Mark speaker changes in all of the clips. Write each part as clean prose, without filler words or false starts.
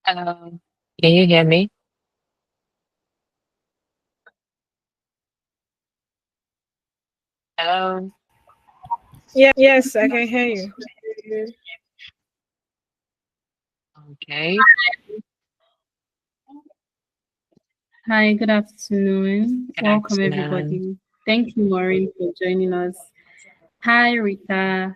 Speaker 1: Hello. Can you hear me? Hello.
Speaker 2: Yeah, yes, I can hear you.
Speaker 1: Okay.
Speaker 3: Hi, good afternoon.
Speaker 1: Good
Speaker 3: Welcome,
Speaker 1: afternoon.
Speaker 3: everybody. Thank you, Maureen, for joining us. Hi, Rita,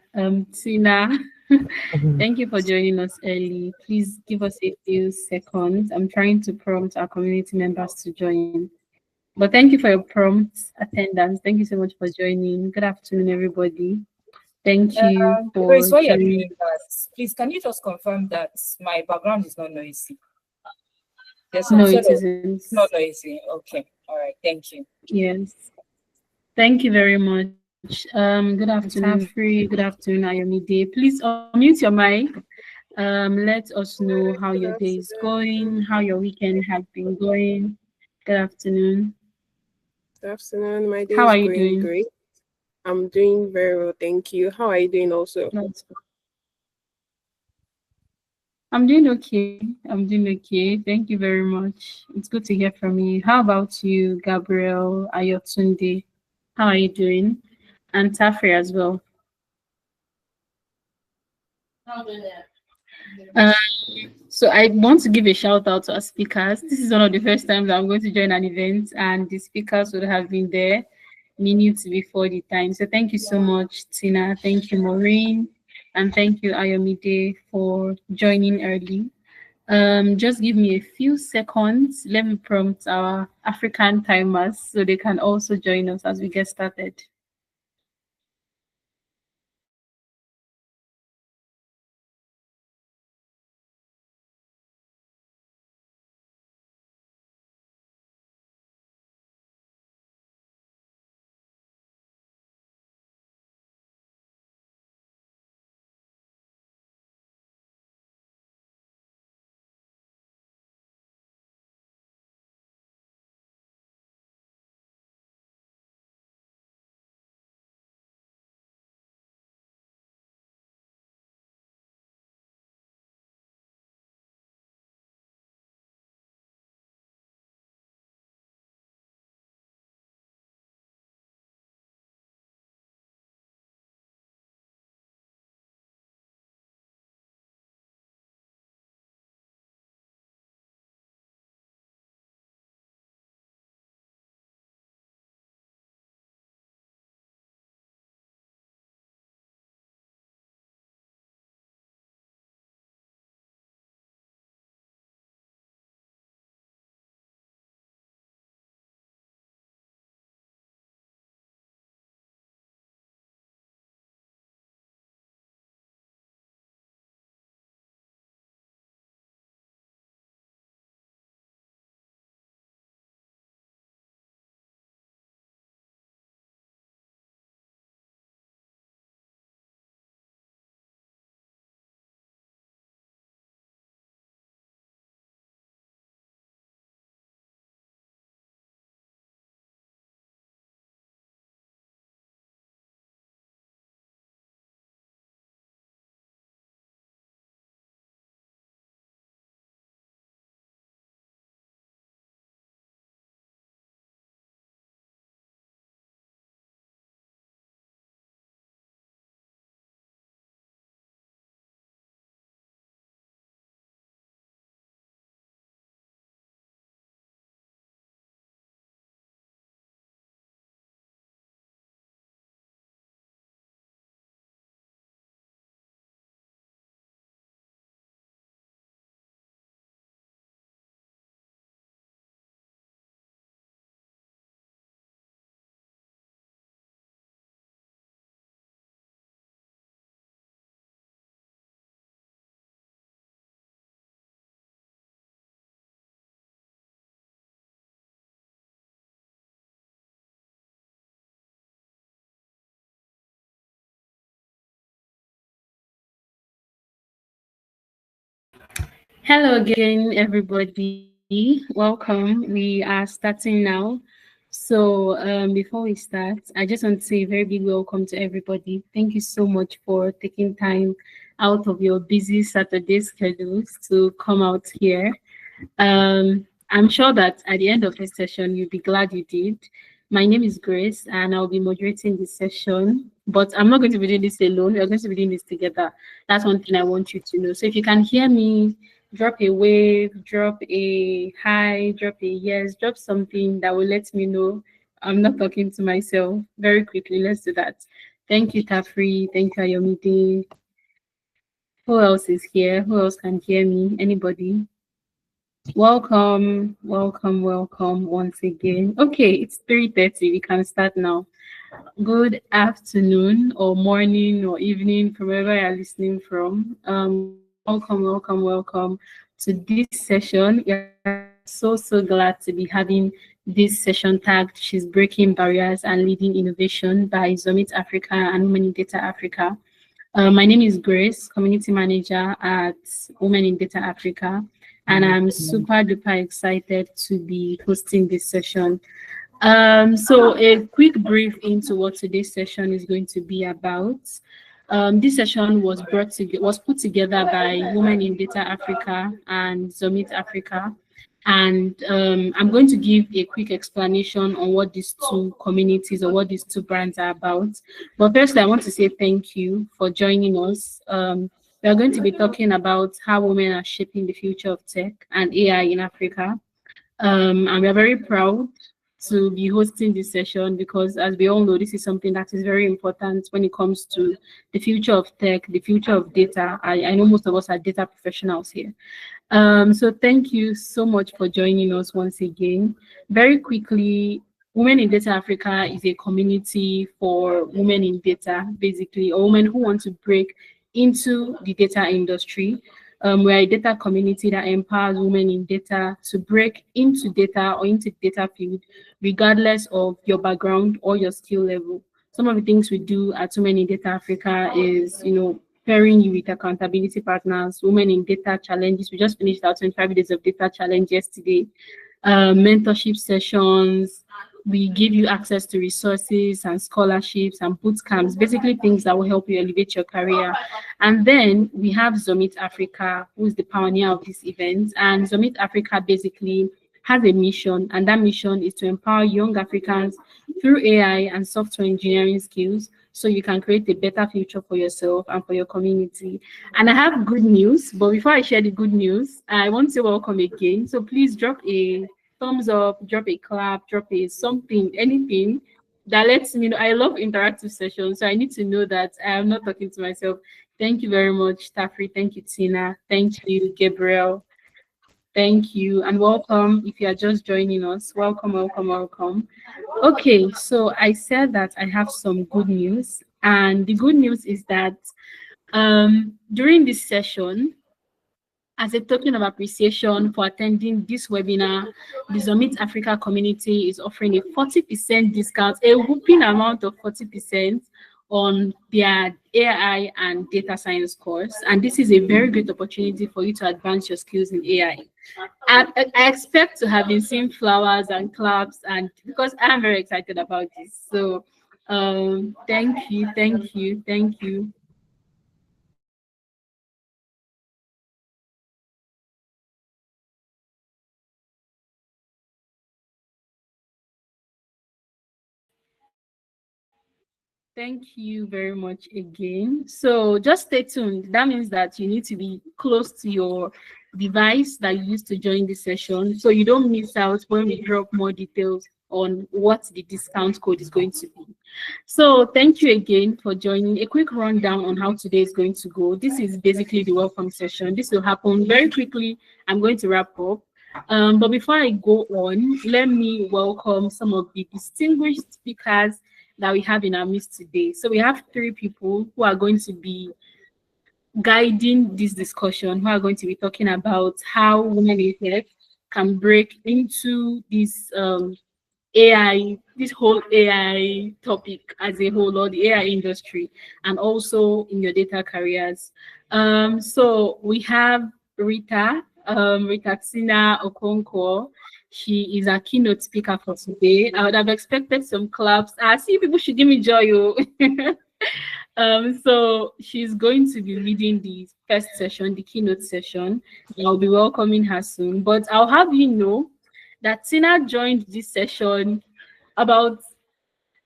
Speaker 3: Tina.
Speaker 1: Mhm.
Speaker 3: Thank you for joining us early. Please give us a few seconds. I'm trying to prompt our community members to join. But thank you for your prompt attendance. Thank you so much for joining. Good afternoon, everybody. Thank you
Speaker 4: Grace,
Speaker 3: for
Speaker 4: while you're
Speaker 3: joining.
Speaker 4: doing that, please can you just confirm that my background is not noisy? There's some
Speaker 3: No,
Speaker 4: sort
Speaker 3: it
Speaker 4: of
Speaker 3: isn't.
Speaker 4: it's not noisy. Okay, all right, thank you.
Speaker 3: Yes. Thank you very much. Good afternoon, Tafri. Good afternoon, Ayomide. Please unmute your mic. Let us know how your
Speaker 2: Good
Speaker 3: day is
Speaker 2: afternoon.
Speaker 3: going, how your weekend has been going. Good afternoon.
Speaker 2: Good afternoon. My day
Speaker 3: How are
Speaker 2: is
Speaker 3: you
Speaker 2: going
Speaker 3: doing?
Speaker 2: great. I'm doing very well, thank you. How are you doing also?
Speaker 3: That's I'm doing okay. I'm doing okay. Thank you very much. It's good to hear from you. How about you, Gabriel Ayotunde? How are you doing? And Tafri as well. Um, so I want to give a shout out to our speakers. This is one of the first times I'm going to join an event, and the speakers would have been there minutes before the time. So thank you so much, Tina. Thank you, Maureen, and thank you, Ayomide, for joining early. Just give me a few seconds. Let me prompt our African timers so they can also join us as we get started. Hello again, everybody. Welcome. We are starting now. So, before we start, I just want to say a very big welcome to everybody. Thank you so much for taking time out of your busy Saturday schedules to come out here. I'm sure that at the end of this session, you'll be glad you did. My name is Grace, and I'll be moderating this session. But I'm not going to be doing this alone. We're going to be doing this together. That's one thing I want you to know. So if you can hear me, drop a wave, drop a hi, drop a yes, drop something that will let me know I'm not talking to myself. Very quickly, let's do that. Thank you, Tafri. Thank you, Ayomide. Who else is here? Who else can hear me? Anybody? Welcome, welcome, welcome once again. Okay, it's 3:30. We can start now. Good afternoon or morning or evening from wherever you're listening from. Welcome, welcome, welcome to this session. Yeah, so glad to be having this session tagged She's Breaking Barriers and Leading Innovation by Zummit Africa and Women in Data Africa. My name is Grace, Community Manager at Women in Data Africa, and I'm super duper excited to be hosting this session. So a quick brief into what today's session is going to be about. This session was put together by Women in Data Africa and Zummit Africa. And I'm going to give a quick explanation on what these two communities or what these two brands are about. But first, I want to say thank you for joining us. We are going to be talking about how women are shaping the future of tech and AI in Africa. And we are very proud to be hosting this session because, as we all know, this is something that is very important when it comes to the future of tech, the future of data. I know most of us are data professionals here. So thank you so much for joining us once again. Very quickly, Women in Data Africa is a community for women in data, basically, or women who want to break into the data industry. We're a data community that empowers women in data to break into data or into the data field, regardless of your background or your skill level. Some of the things we do at Women in Data Africa is, pairing you with accountability partners, Women in Data challenges. We just finished our 25 days of data challenge yesterday. Mentorship sessions. We give you access to resources and scholarships and boot camps, basically things that will help you elevate your career. And then we have Zummit Africa, who is the pioneer of this event. And Zummit Africa basically has a mission, and that mission is to empower young Africans through AI and software engineering skills so you can create a better future for yourself and for your community. And I have good news, but before I share the good news, I want to welcome again. So please drop a thumbs up, drop a clap, drop a something, anything that lets me know. I love interactive sessions, so I need to know that I am not talking to myself. Thank you very much, Tafri. Thank you, Tina. Thank you, Gabriel. Thank you, and welcome. If you are just joining us, welcome, welcome, welcome. Okay, so I said that I have some good news, and the good news is that during this session, as a token of appreciation for attending this webinar, the Zummit Africa community is offering a 40% discount, a whooping amount of 40% on their AI and data science course. And this is a very great opportunity for you to advance your skills in AI. I expect to have been seeing flowers and claps, and because I'm very excited about this. So thank you, thank you, thank you. Thank you very much again. So just stay tuned. That means that you need to be close to your device that you used to join the session so you don't miss out when we drop more details on what the discount code is going to be. So thank you again for joining. A quick rundown on how today is going to go. This is basically the welcome session. This will happen very quickly. I'm going to wrap up. But before I go on, let me welcome some of the distinguished speakers that we have in our midst today. So we have three people who are going to be guiding this discussion, who are going to be talking about how women in tech can break into this AI, this whole AI topic as a whole, or the AI industry, and also in your data careers. So we have Rita, Rita Okonkwo. She is a keynote speaker for today. I would have expected some claps. I see people should give me joy. So she's going to be leading the first session, the keynote session. I'll be welcoming her soon. But I'll have you know that Tina joined this session about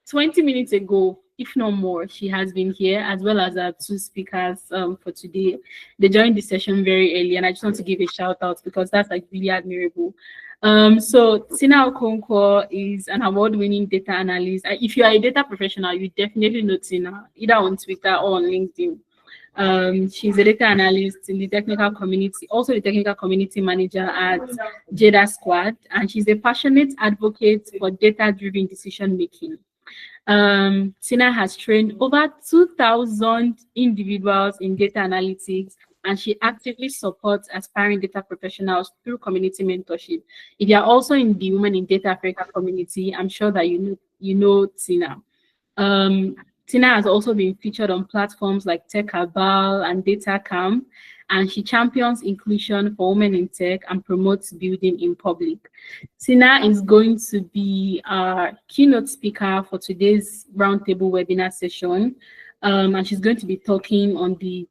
Speaker 3: 20 minutes ago, if not more. She has been here, as well as our two speakers for today. They joined the session very early, and I just want to give a shout out because that's like really admirable. So Tina Okonkwo is an award-winning data analyst. If you are a data professional, you definitely know Tina, either on Twitter or on LinkedIn. She's a data analyst in the technical community, also the technical community manager at Jada Squad, and she's a passionate advocate for data-driven decision making. Tina has trained over 2,000 individuals in data analytics, and she actively supports aspiring data professionals through community mentorship. If you're also in the Women in Data Africa community, I'm sure that you know Tina. Tina has also been featured on platforms like TechAbal and DataCamp, and she champions inclusion for women in tech and promotes building in public. Tina is going to be our keynote speaker for today's roundtable webinar session, and she's going to be talking on the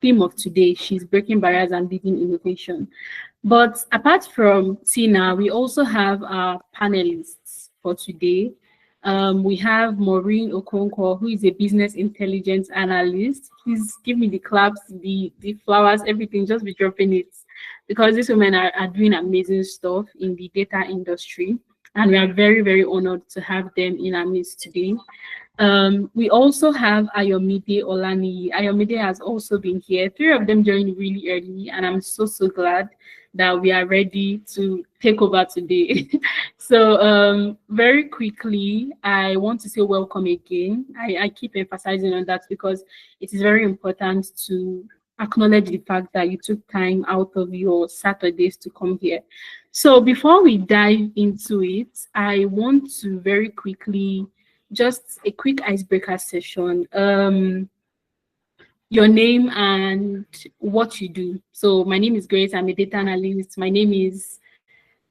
Speaker 3: theme of today. She's breaking barriers and leading innovation. But apart from Tina, we also have our panelists for today. We have Maureen Okonkwo, who is a business intelligence analyst. Please give me the claps, the flowers, everything, just be dropping it. Because these women are doing amazing stuff in the data industry. And we are very, very honored to have them in our midst today. We also have Ayomide Olani. Ayomide has also been here. 3 of them joined really early, and I'm so glad that we are ready to take over today. So very quickly, I want to say welcome again. I keep emphasizing on that because it is very important to acknowledge the fact that you took time out of your Saturdays to come here. So before we dive into it, I want to very quickly, just a quick icebreaker session. Your name and what you do. So my name is Grace. I'm a data analyst. My name is,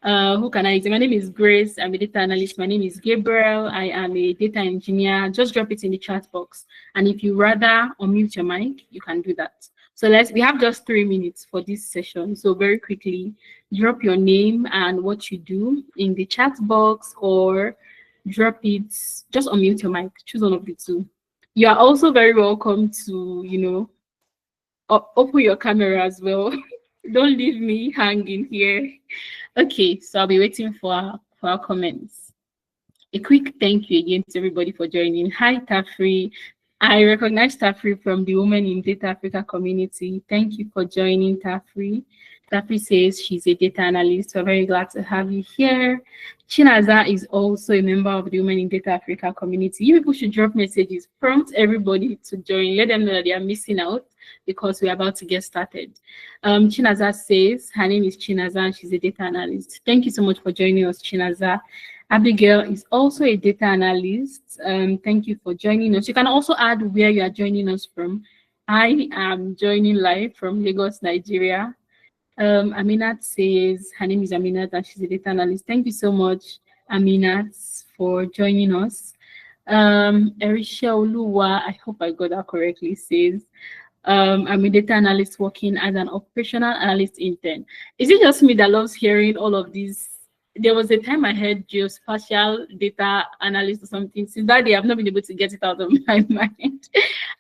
Speaker 3: who can I say? My name is Grace. I'm a data analyst. My name is Gabriel. I am a data engineer. Just drop it in the chat box. And if you rather unmute your mic, you can do that. So we have just 3 minutes for this session. So very quickly, drop your name and what you do in the chat box, or drop it, just unmute your mic. Choose one of the two. You are also very welcome to, open your camera as well. Don't leave me hanging here. Okay, so I'll be waiting for our comments. A quick thank you again to everybody for joining. Hi, Tafri. I recognize Tafri from the Women in Data Africa community. Thank you for joining, Tafri. Tafri says she's a data analyst. We're very glad to have you here. Chinaza is also a member of the Women in Data Africa community. You people should drop messages, prompt everybody to join, let them know that they are missing out because we're about to get started. Chinaza says her name is Chinaza and she's a data analyst. Thank you so much for joining us, Chinaza. Abigail is also a data analyst. Thank you for joining us. You can also add where you are joining us from. I am joining live from Lagos, Nigeria. Aminat says her name is Aminat and she's a data analyst. Thank you so much, Aminat, for joining us. Erisha Oluwa, I hope I got that correctly, says I'm a data analyst working as an operational analyst intern. Is it just me that loves hearing all of these? There was a time I heard geospatial data analyst or something. Since that day, I've not been able to get it out of my mind.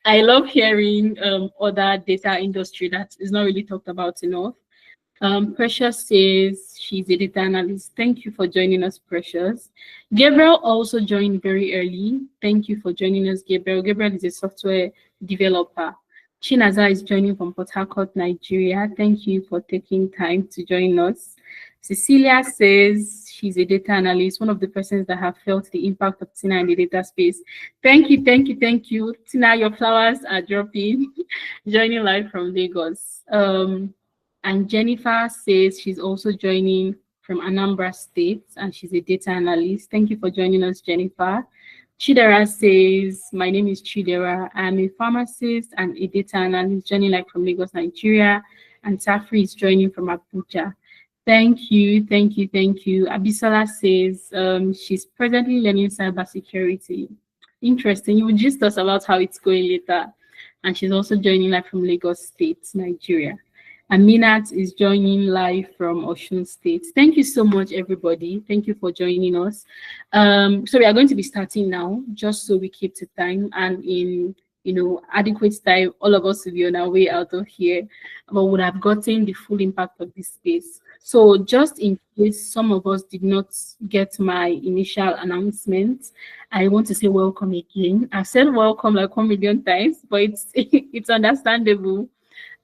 Speaker 3: I love hearing other data industry that is not really talked about enough. Precious says she's a data analyst. Thank you for joining us, Precious. Gabriel also joined very early. Thank you for joining us, Gabriel. Gabriel is a software developer. Chinaza is joining from Port Harcourt, Nigeria. Thank you for taking time to join us. Cecilia says she's a data analyst, one of the persons that have felt the impact of Tina in the data space. Thank you, thank you, thank you. Tina, your flowers are dropping. Joining live from Lagos. And Jennifer says she's also joining from Anambra State and she's a data analyst. Thank you for joining us, Jennifer. Chidera says, my name is Chidera. I'm a pharmacist and a data analyst joining live from Lagos, Nigeria. And Tafri is joining from Abuja. Thank you, thank you, thank you. Abisola says she's presently learning cybersecurity. Interesting. You will just us about how it's going later. And she's also joining live from Lagos State, Nigeria. Aminat is joining live from Osun State. Thank you so much, everybody. Thank you for joining us. So we are going to be starting now, just so we keep to time and in adequate time. All of us will be on our way out of here, but would have gotten the full impact of this space. So just in case some of us did not get my initial announcement, I want to say welcome again. I've said welcome like 1 million times, but it's understandable.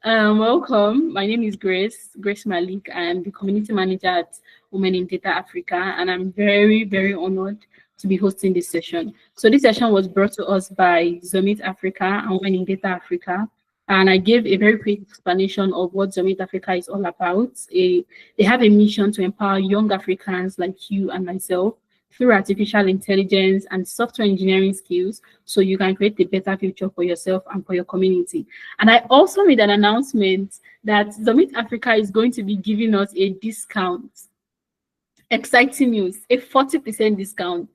Speaker 3: Welcome. My name is Grace Malik. I'm the community manager at Women in Data Africa, and I'm very, very honored to be hosting this session. So this session was brought to us by Zummit Africa and Women in Data Africa. And I gave a very quick explanation of what Zummit Africa is all about. They have a mission to empower young Africans like you and myself through artificial intelligence and software engineering skills, so you can create a better future for yourself and for your community. And I also made an announcement that Zummit Africa is going to be giving us a discount. Exciting news, a 40% discount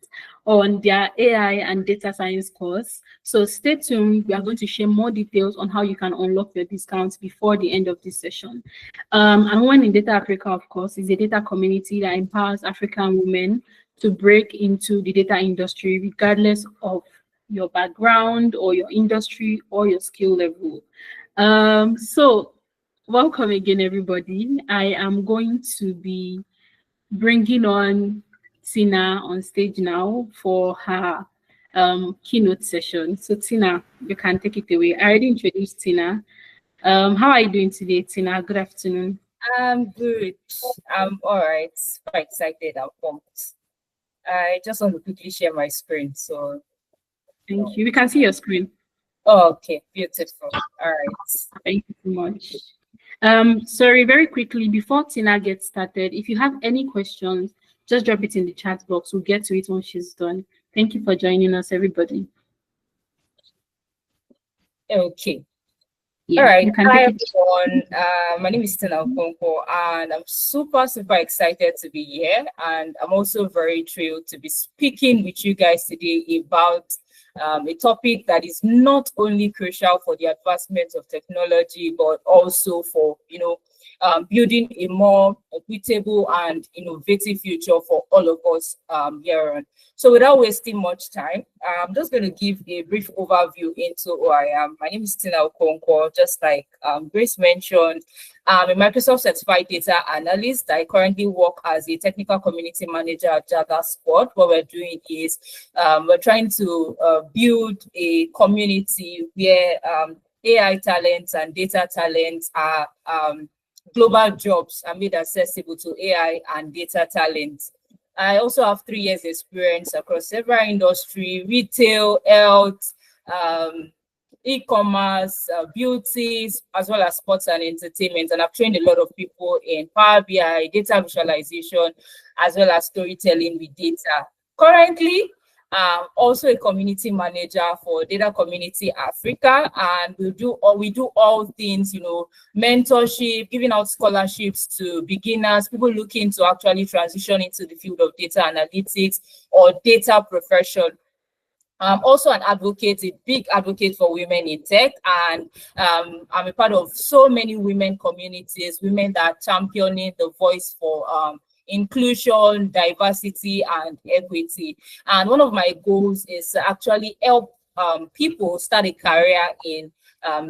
Speaker 3: on their AI and data science course. So stay tuned. We are going to share more details on how you can unlock your discounts before the end of this session. And Women in Data Africa, of course, is a data community that empowers African women to break into the data industry, regardless of your background or your industry or your skill level. So welcome again, everybody. I am going to be bringing on Tina on stage now for her keynote session. So Tina, you can take it away. I already introduced Tina. How are you doing today, Tina? Good afternoon.
Speaker 4: I'm good. I'm all right. Quite excited. I'm pumped. I just want to quickly share my screen. So
Speaker 3: thank you. We can see your screen.
Speaker 4: Oh, okay, beautiful. All right.
Speaker 3: Thank you so much. Sorry, very quickly, before Tina gets started, if you have any questions, just drop it in the chat box. We'll get to it when she's done. Thank you for joining us, everybody.
Speaker 4: Okay.
Speaker 3: Yeah,
Speaker 4: all right. Hi, everyone. My name is Okonkwo, and I'm super excited to be here. And I'm also very thrilled to be speaking with you guys today about a topic that is not only crucial for the advancement of technology, but also for, building a more equitable and innovative future for all of us here on. So without wasting much time, I'm just going to give a brief overview into who I am. My name is Okonkwo, just like Grace mentioned. I'm a Microsoft Certified Data Analyst. I currently work as a Technical Community Manager at Jaga Squad. What we're doing is we're trying to build a community where AI talents and data talents are global jobs are made accessible to AI and data talent. I also have 3 years experience across several industries: retail, health, e-commerce, beauties, as well as sports and entertainment. And I've trained a lot of people in Power BI, data visualization, as well as storytelling with data. Currently, also a community manager for Data Community Africa, and we do all things, mentorship, giving out scholarships to beginners, people looking to actually transition into the field of data analytics or data profession. I'm also an advocate, a big advocate for women in tech, and I'm a part of so many women communities, women that are championing the voice for inclusion, diversity, and equity. And one of my goals is to actually help people start a career in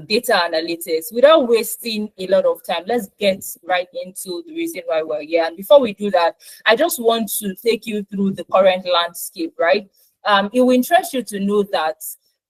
Speaker 4: data analytics. Without wasting a lot of time, let's get right into the reason why we're here. And before we do that, I just want to take you through the current landscape, right? It will interest you to know that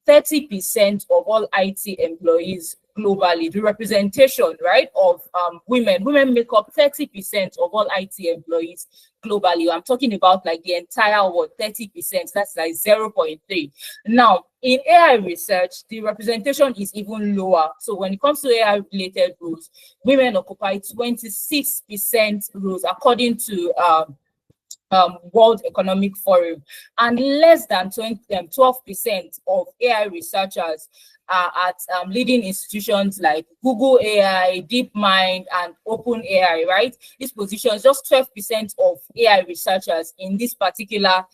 Speaker 4: 30% of all IT employees globally, the representation, right, of women make up 30% of all IT employees globally. I'm talking about like the entire world, 30%, that's like 0.3. Now, in AI research, the representation is even lower. So when it comes to AI related roles, women occupy 26% roles according to World Economic Forum, and less than 12% of AI researchers at leading institutions like Google AI, DeepMind, and OpenAI, right? These positions, just 12% of AI researchers in this particular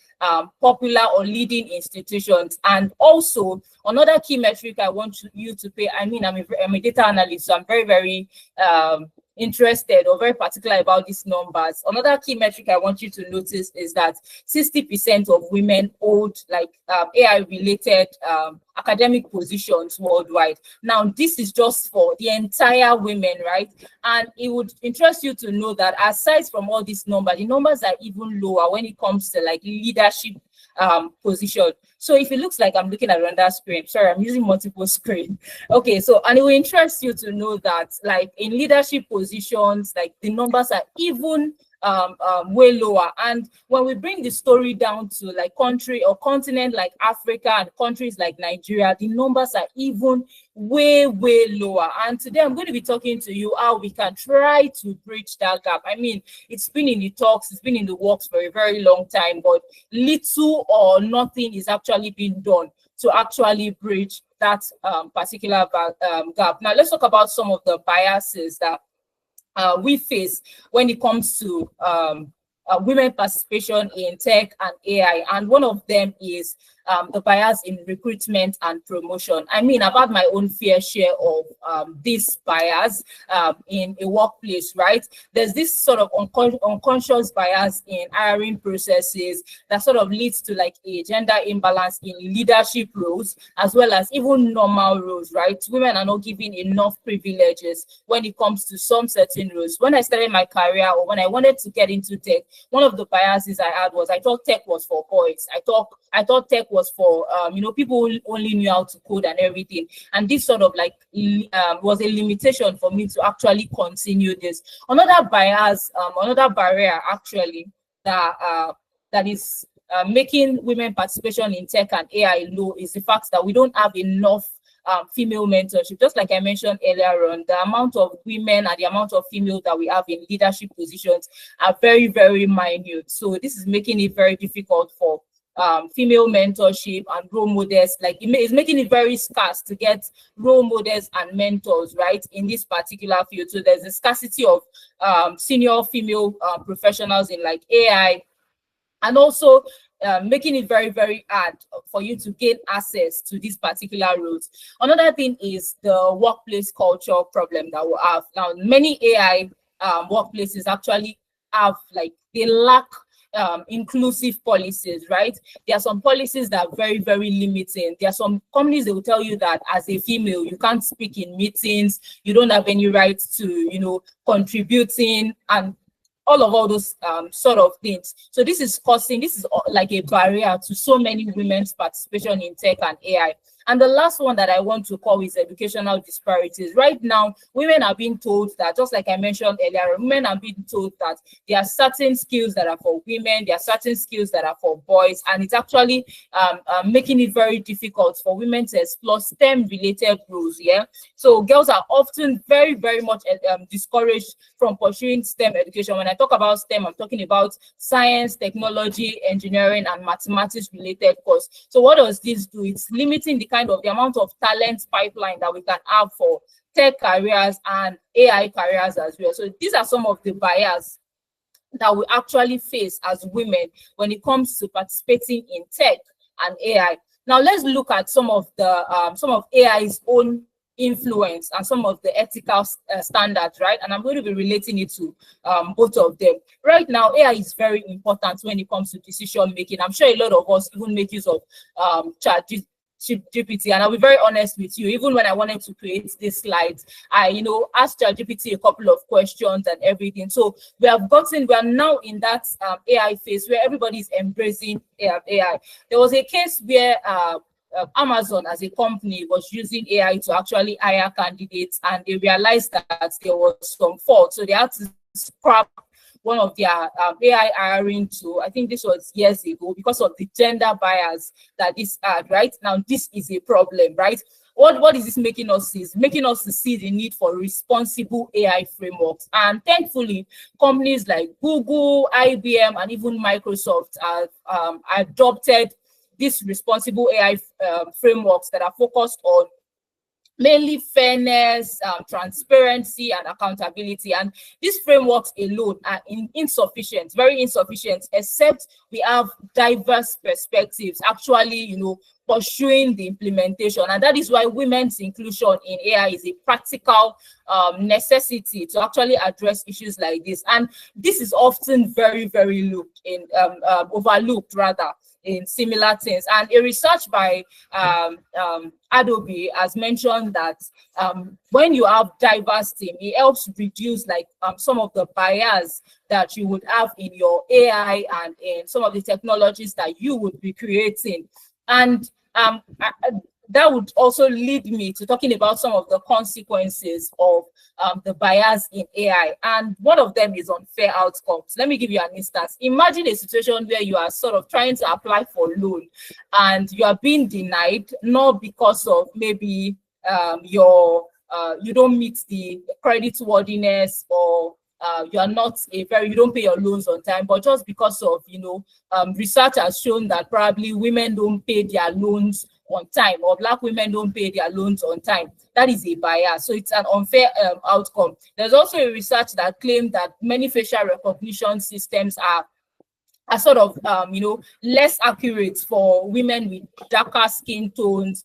Speaker 4: popular or leading institutions. And also, another key metric I want you to pay, I mean, I'm a data analyst, so I'm very, very interested or very particular about these numbers. Another key metric I want you to notice is that 60% of women hold like AI-related academic positions worldwide. Now, this is just for the entire women, right? And it would interest you to know that aside from all these numbers, the numbers are even lower when it comes to like leadership position. So if it looks like I'm looking at another screen, sorry, I'm using multiple screen. Okay, so and it will interest you to know that like in leadership positions, like the numbers are even way lower. And when we bring the story down to like country or continent like Africa and countries like Nigeria, the numbers are even way lower. And today I'm going to be talking to you how we can try to bridge that gap. I mean, it's been in the talks, it's been in the works for a very long time, but little or nothing is actually being done to actually bridge that particular gap. Now let's talk about some of the biases that we face when it comes to women participation in tech and AI. And one of them is the bias in recruitment and promotion. I mean, I've had my own fair share of this bias in a workplace, right? There's this sort of unconscious bias in hiring processes that sort of leads to like a gender imbalance in leadership roles, as well as even normal roles, right? Women are not given enough privileges when it comes to some certain roles. When I started my career or when I wanted to get into tech, one of the biases I had was I thought tech was for boys. I thought tech was for you know, people who only knew how to code and everything, and this sort of like was a limitation for me to actually continue this. Another bias, another barrier actually that is making women participation in tech and AI low is the fact that we don't have enough female mentorship. Just like I mentioned earlier on, the amount of women and the amount of females that we have in leadership positions are very minute. So this is making it very difficult for female mentorship and role models. Like it's making it very scarce to get role models and mentors, right, in this particular field. So there's a scarcity of senior female professionals in like AI, and also making it very hard for you to gain access to these particular roles. Another thing is the workplace culture problem that we have. Now, many AI workplaces actually have like, they lack inclusive policies, right? There are some policies that are very limiting. There are some companies that will tell you that as a female, you can't speak in meetings, you don't have any rights to, you know, contributing and all those sort of things. So this is like a barrier to so many women's participation in tech and AI. And the last one that I want to call is educational disparities. Right now, women are being told that, just like I mentioned earlier, women are being told that there are certain skills that are for women, there are certain skills that are for boys, and it's actually making it very difficult for women to explore STEM-related roles. Yeah, so girls are often very much discouraged from pursuing STEM education. When I talk about STEM, I'm talking about science, technology, engineering, and mathematics-related courses. So what does this do? It's limiting the amount of talent pipeline that we can have for tech careers and AI careers as well. So these are some of the barriers that we actually face as women when it comes to participating in tech and AI. Now let's look at some of AI's own influence and some of the ethical standards, right? And I'm going to be relating it to both of them. Right now, AI is very important when it comes to decision making. I'm sure a lot of us even make use of ChatGPT, and I'll be very honest with you. Even when I wanted to create these slides, I asked ChatGPT a couple of questions and everything. So we are now in that AI phase where everybody's embracing AI. There was a case where Amazon as a company was using AI to actually hire candidates, and they realized that there was some fault, so they had to scrap one of their AI hiring tool. I think this was years ago, because of the gender bias that this had. Right now, this is a problem, right? What is this making us see? It's making us to see the need for responsible AI frameworks. And thankfully, companies like Google, IBM, and even Microsoft have adopted these responsible AI frameworks that are focused on mainly fairness, transparency, and accountability. And these frameworks alone are insufficient, very insufficient, except we have diverse perspectives actually, pursuing the implementation. And that is why women's inclusion in AI is a practical necessity to actually address issues like this. And this is often very, very overlooked rather in similar things. And a research by Adobe has mentioned that when you have diverse team, it helps reduce some of the bias that you would have in your AI and in some of the technologies that you would be creating. And that would also lead me to talking about some of the consequences of the bias in AI. And one of them is unfair outcomes. Let me give you an instance. Imagine a situation where you are sort of trying to apply for a loan and you are being denied, not because of maybe you don't meet the credit worthiness, or you are not you don't pay your loans on time, but just because of, research has shown that probably women don't pay their loans on time, or Black women don't pay their loans on time. That is a bias. So it's an unfair outcome. There's also a research that claimed that many facial recognition systems are sort of, less accurate for women with darker skin tones.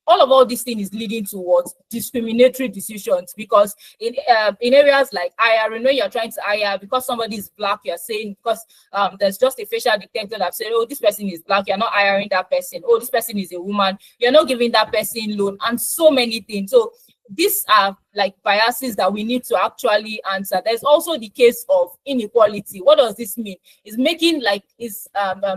Speaker 4: All these things is leading towards discriminatory decisions, because in areas like hiring, when you're trying to hire, because somebody is Black, you're saying, because there's just a facial detector that said, oh, this person is Black, you're not hiring that person. Oh, this person is a woman, you're not giving that person loan, and so many things. So these are like biases that we need to actually answer. There's also the case of inequality. What does this mean? It's making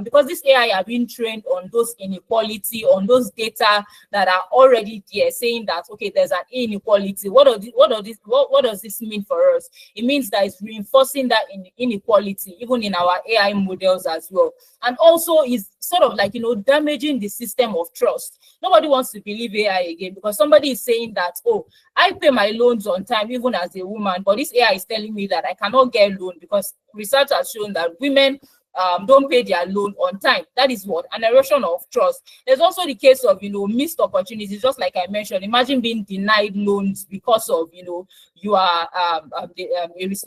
Speaker 4: because this AI are being trained on those inequality, on those data that are already there, saying that, okay, there's an inequality. What does this mean for us? It means that it's reinforcing that inequality, even in our AI models as well. And also is sort of damaging the system of trust. Nobody wants to believe AI again, because somebody is saying that, oh, I pay my loans on time even as a woman, but this AI is telling me that I cannot get a loan, because research has shown that women don't pay their loan on time. That is what? An erosion of trust. There's also the case of, missed opportunities, just like I mentioned. Imagine being denied loans because of, you are,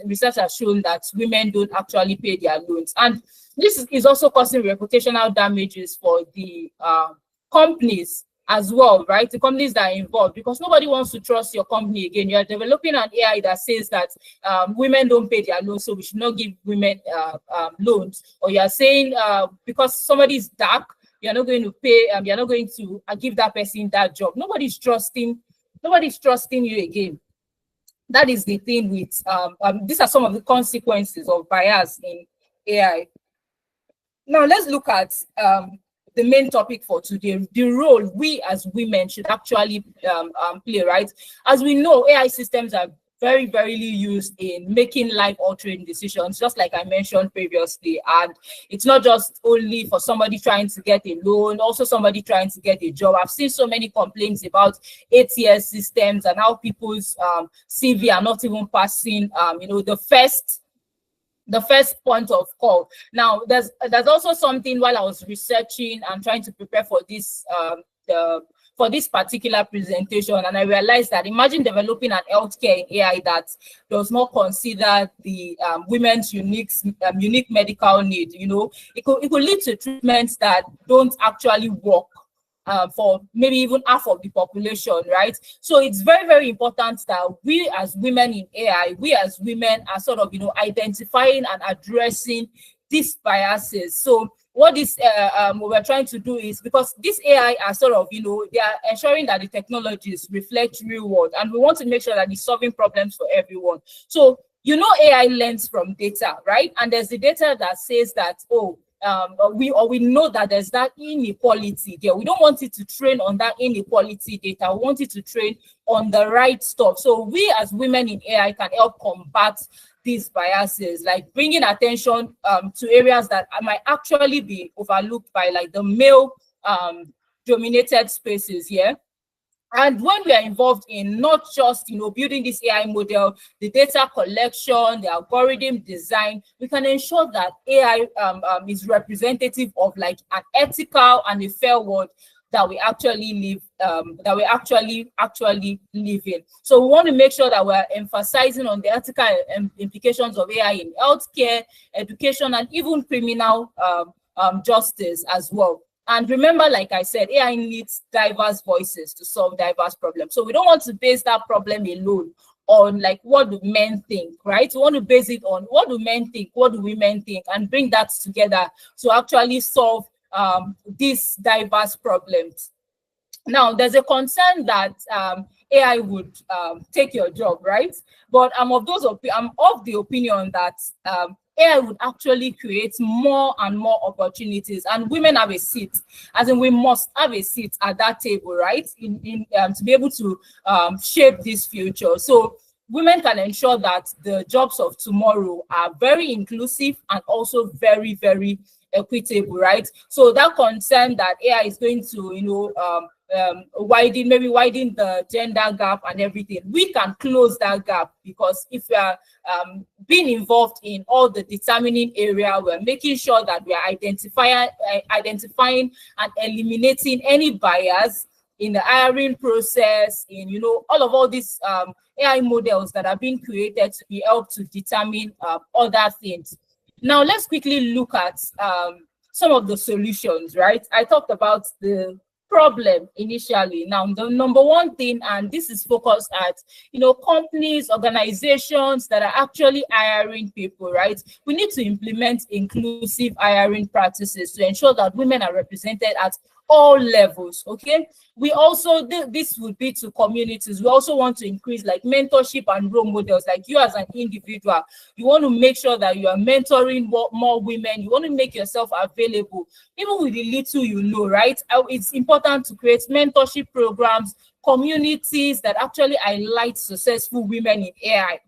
Speaker 4: research has shown that women don't actually pay their loans. And this is also causing reputational damages for the companies as well, right? The companies that are involved, because nobody wants to trust your company again. You're developing an AI that says that women don't pay their loans, so we should not give women loans. Or you're saying because somebody is dark, you're not going to pay, you're not going to give that person that job. Nobody's trusting you again. That is the thing with, these are some of the consequences of bias in AI. Now let's look at the main topic for today, the role we as women should actually play, right? As we know, AI systems are very, very used in making life-altering decisions, just like I mentioned previously. And it's not just only for somebody trying to get a loan, also somebody trying to get a job. I've seen so many complaints about ATS systems and how people's CV are not even passing, the first point of call. Now, there's also something while I was researching and trying to prepare for this for this particular presentation, and I realized that imagine developing an healthcare in AI that does not consider the women's unique medical need. It could lead to treatments that don't actually work for maybe even half of the population, right? So it's very, very important that we as women in AI, we as women are sort of, identifying and addressing these biases. So what this what we're trying to do is, because this AI are sort of, they are ensuring that the technologies reflect real world, and we want to make sure that it's solving problems for everyone. So, AI learns from data, right? And there's the data that says that, oh, we know that there's that inequality there. We don't want it to train on that inequality data. We want it to train on the right stuff. So we as women in AI can help combat these biases, like bringing attention to areas that might actually be overlooked by the male dominated spaces here. And when we are involved in not just, building this AI model, the data collection, the algorithm design, we can ensure that AI is representative of an ethical and a fair world. that we actually live in. So we want to make sure that we're emphasizing on the ethical implications of AI in healthcare, education, and even criminal justice as well. And remember, like I said, AI needs diverse voices to solve diverse problems. So we don't want to base that problem alone on like what do men think, right? We want to base it on what do men think, what do women think, and bring that together to actually solve these diverse problems. Now, there's a concern that AI would take your job, right? But I'm of the opinion that AI would actually create more and more opportunities, and women have a seat, as in we must have a seat at that table, right? To be able to shape this future. So women can ensure that the jobs of tomorrow are very inclusive and also very, very equitable, right? So that concern that AI is going to, widen the gender gap and everything, we can close that gap, because if we are being involved in all the determining area, we're making sure that we are identifying and eliminating any bias in the hiring process, in all these AI models that are being created to be helped to determine other things. Now let's quickly look at some of the solutions, right? I talked about the problem initially. Now, the number one thing, and this is focused at, companies, organizations that are actually hiring people, right? We need to implement inclusive hiring practices to ensure that women are represented at all levels, okay? We also, this would be to communities. We also want to increase like mentorship and role models. Like you as an individual, you want to make sure that you are mentoring more women. You want to make yourself available, even with the little you know, right? It's important to create mentorship programs, communities that actually highlight successful women in AI,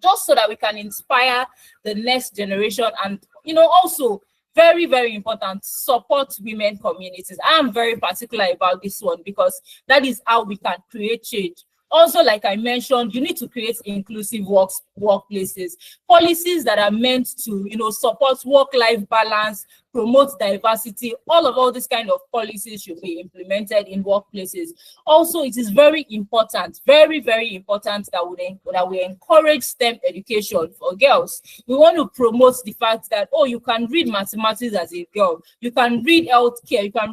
Speaker 4: just so that we can inspire the next generation. And, also, very, very important, support women communities. I am very particular about this one, because that is how we can create change. Also, like I mentioned, you need to create inclusive workplaces, policies that are meant to, support work-life balance, promote diversity. All these kind of policies should be implemented in workplaces. Also, it is very important, very, very important that we encourage STEM education for girls. We want to promote the fact that, you can read mathematics as a girl, you can read healthcare, you can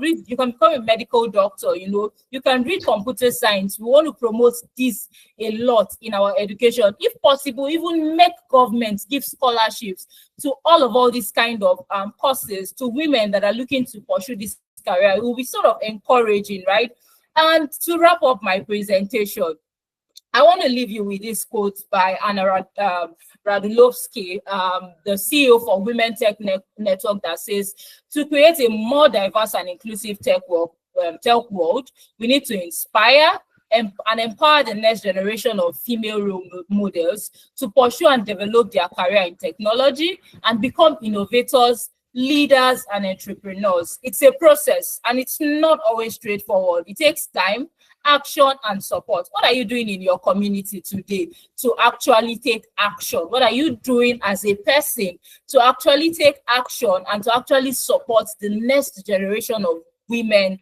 Speaker 4: become a medical doctor, you can read computer science. We want to promote this a lot in our education. If possible, even make government give scholarships to all these kind of courses to women that are looking to pursue this career. It will be sort of encouraging, right? And to wrap up my presentation, I want to leave you with this quote by Anna Radulovsky, the CEO for Women Tech Network, that says, to create a more diverse and inclusive tech world, we need to inspire and empower the next generation of female role models to pursue and develop their career in technology and become innovators, leaders, and entrepreneurs. It's a process, and it's not always straightforward. It takes time, action, and support. What are you doing in your community today to actually take action? What are you doing as a person to actually take action and to actually support the next generation of women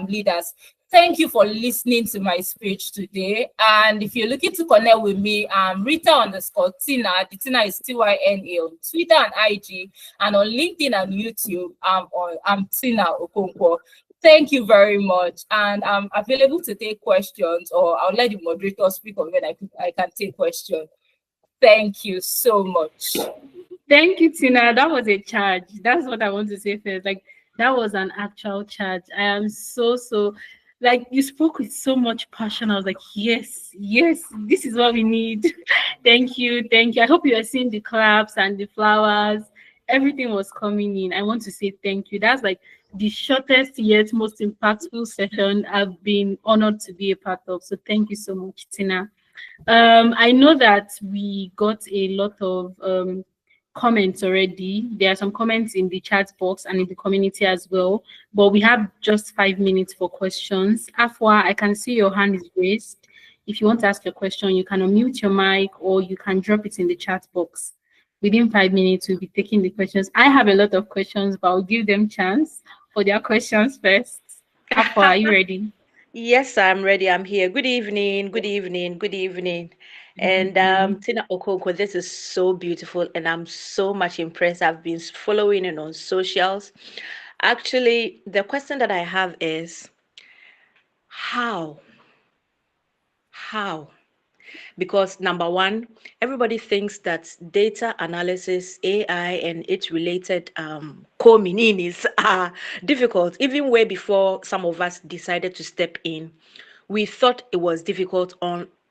Speaker 4: leaders? Thank you for listening to my speech today. And if you're looking to connect with me, I'm Rita_Tina. The Tina is TYNA on Twitter and IG, and on LinkedIn and YouTube, I'm Tina Okonkwo. Thank you very much. And I'm available to take questions, or I'll let the moderator speak on when I can take questions. Thank you so much.
Speaker 3: Thank you, Tina. That was a charge. That's what I want to say first. Like, that was an actual charge. I am so like, you spoke with so much passion. I was like, yes, this is what we need. Thank you. I hope you are seeing the claps and the flowers. Everything was coming in. I want to say thank you. That's like the shortest yet most impactful session I've been honored to be a part of. So thank you so much, Tina. I know that we got a lot of comments already. There are some comments in the chat box and in the community as well, but we have just 5 minutes for questions. Afwa, I can see your hand is raised. If you want to ask a question, you can unmute your mic, or you can drop it in the chat box. Within 5 minutes, we'll be taking the questions. I have a lot of questions, but I'll give them chance for their questions first. Afo, are you ready?
Speaker 5: Yes, I'm ready. I'm here. Good evening. Good evening. Good evening. And Tina Okonkwo, this is so beautiful, and I'm so much impressed. I've been following it on socials. Actually, the question that I have is how? How? Because number one, everybody thinks that data analysis, AI, and its related co-meanings are difficult. Even way before some of us decided to step in, we thought it was difficult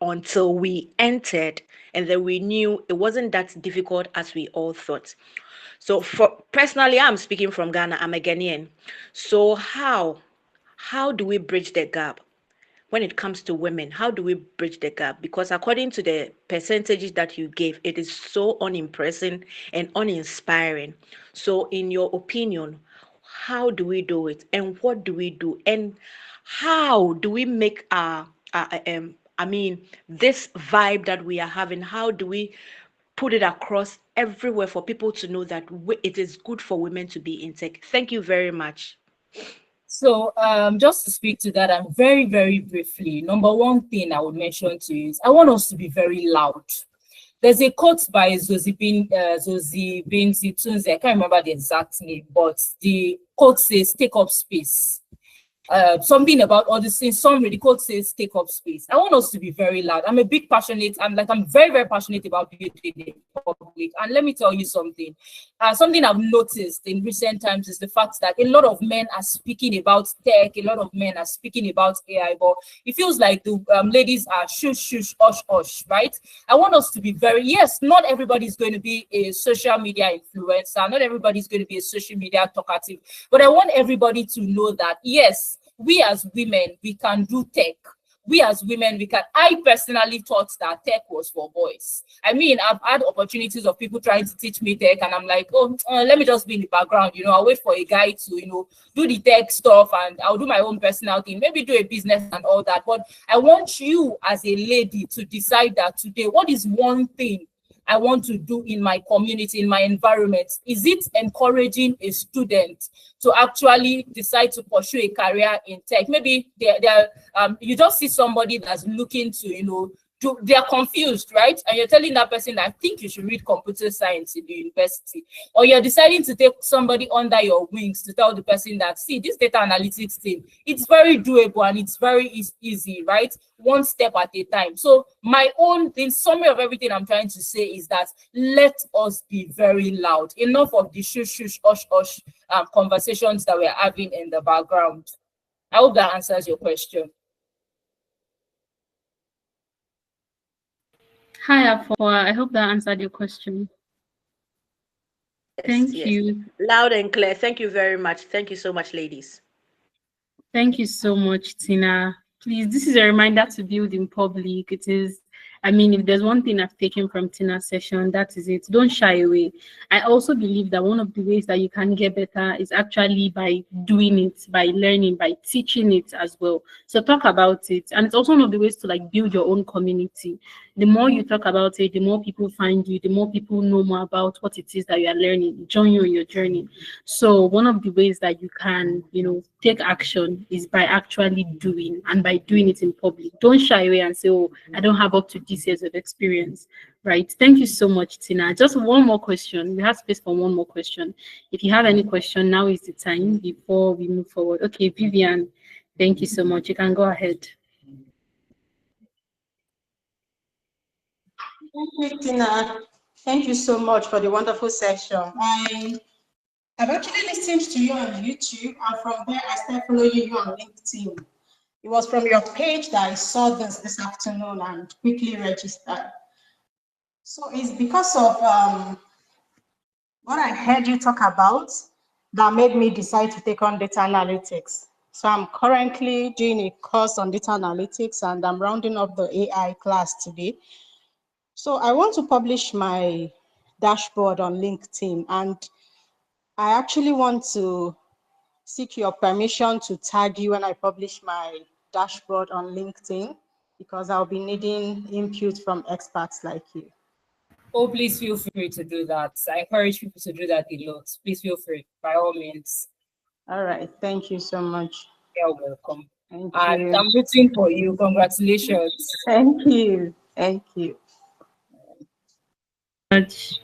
Speaker 5: until we entered, and then we knew it wasn't that difficult as we all thought. So for personally, I'm speaking from Ghana. I'm a Ghanaian. So how do we bridge the gap? When it comes to women, how do we bridge the gap? Because according to the percentages that you gave, it is so unimpressive and uninspiring. So, in your opinion, how do we do it, and what do we do, and how do we make this vibe that we are having? How do we put it across everywhere for people to know that it is good for women to be in tech? Thank you very much.
Speaker 4: So just to speak to that, and very, very briefly, number one thing I would mention to you is I want us to be very loud. There's a quote by Zozie Binzi Tunzi. I can't remember the exact name, but the quote says, "Take up space." Something about all these things. Some the quote says take up space. I want us to be very loud. I'm very, very passionate about building the public. And let me tell you something. Something I've noticed in recent times is the fact that a lot of men are speaking about tech, a lot of men are speaking about AI, but it feels like the ladies are shush, shush, hush, hush, right? I want us to be yes, not everybody is going to be a social media influencer, not everybody is going to be a social media talkative, but I want everybody to know that, yes, we as women, we can do tech. We as women, we can. I personally thought that tech was for boys. I mean, I've had opportunities of people trying to teach me tech, and I'm like, oh, let me just be in the background. I'll wait for a guy to, do the tech stuff, and I'll do my own personal thing, maybe do a business and all that. But I want you as a lady to decide that today, what is one thing I want to do in my community, in my environment? Is it encouraging a student to actually decide to pursue a career in tech? Maybe you just see somebody that's looking to, they're confused, right? And you're telling that person that I think you should read computer science in the university. Or you're deciding to take somebody under your wings to tell the person that, see, this data analytics thing, it's very doable and it's very easy, right? One step at a time. So in summary of everything I'm trying to say is that let us be very loud. Enough of the shush, shush, hush, hush conversations that we're having in the background. I hope that answers your question.
Speaker 3: Hi, Afo. I hope that answered your question.
Speaker 5: Yes,
Speaker 3: Thank
Speaker 5: yes.
Speaker 3: you.
Speaker 5: Loud and clear. Thank you very much. Thank you so much, ladies.
Speaker 3: Thank you so much, Tina. Please, this is a reminder to build in public. It is, if there's one thing I've taken from Tina's session, that is it. Don't shy away. I also believe that one of the ways that you can get better is actually by doing it, by learning, by teaching it as well. So talk about it. And it's also one of the ways to build your own community. The more you talk about it, the more people find you, the more people know more about what it is that you are learning, join you on your journey. So one of the ways that you can, take action is by actually doing, and by doing it in public. Don't shy away and say, oh, I don't have up to this years of experience, right? Thank you so much, Tina. Just one more question. We have space for one more question. If you have any question, now is the time before we move forward. Okay, Vivian, thank you so much. You can go ahead.
Speaker 6: Thank you, Tina. Thank you so much for the wonderful session. I've actually listened to you on YouTube, and from there I started following you on LinkedIn. It was from your page that I saw this afternoon and quickly registered. So it's because of what I heard you talk about that made me decide to take on data analytics. So I'm currently doing a course on data analytics, and I'm rounding up the AI class today. So I want to publish my dashboard on LinkedIn, and I actually want to seek your permission to tag you when I publish my dashboard on LinkedIn, because I'll be needing input from experts like you.
Speaker 4: Oh, please feel free to do that. I encourage people to do that a lot. Please feel free, by all means.
Speaker 6: All right, thank you so much.
Speaker 4: You're welcome.
Speaker 6: Thank
Speaker 4: And
Speaker 6: you.
Speaker 4: I'm rooting for you. Congratulations.
Speaker 6: Thank you. Thank you.
Speaker 3: Much.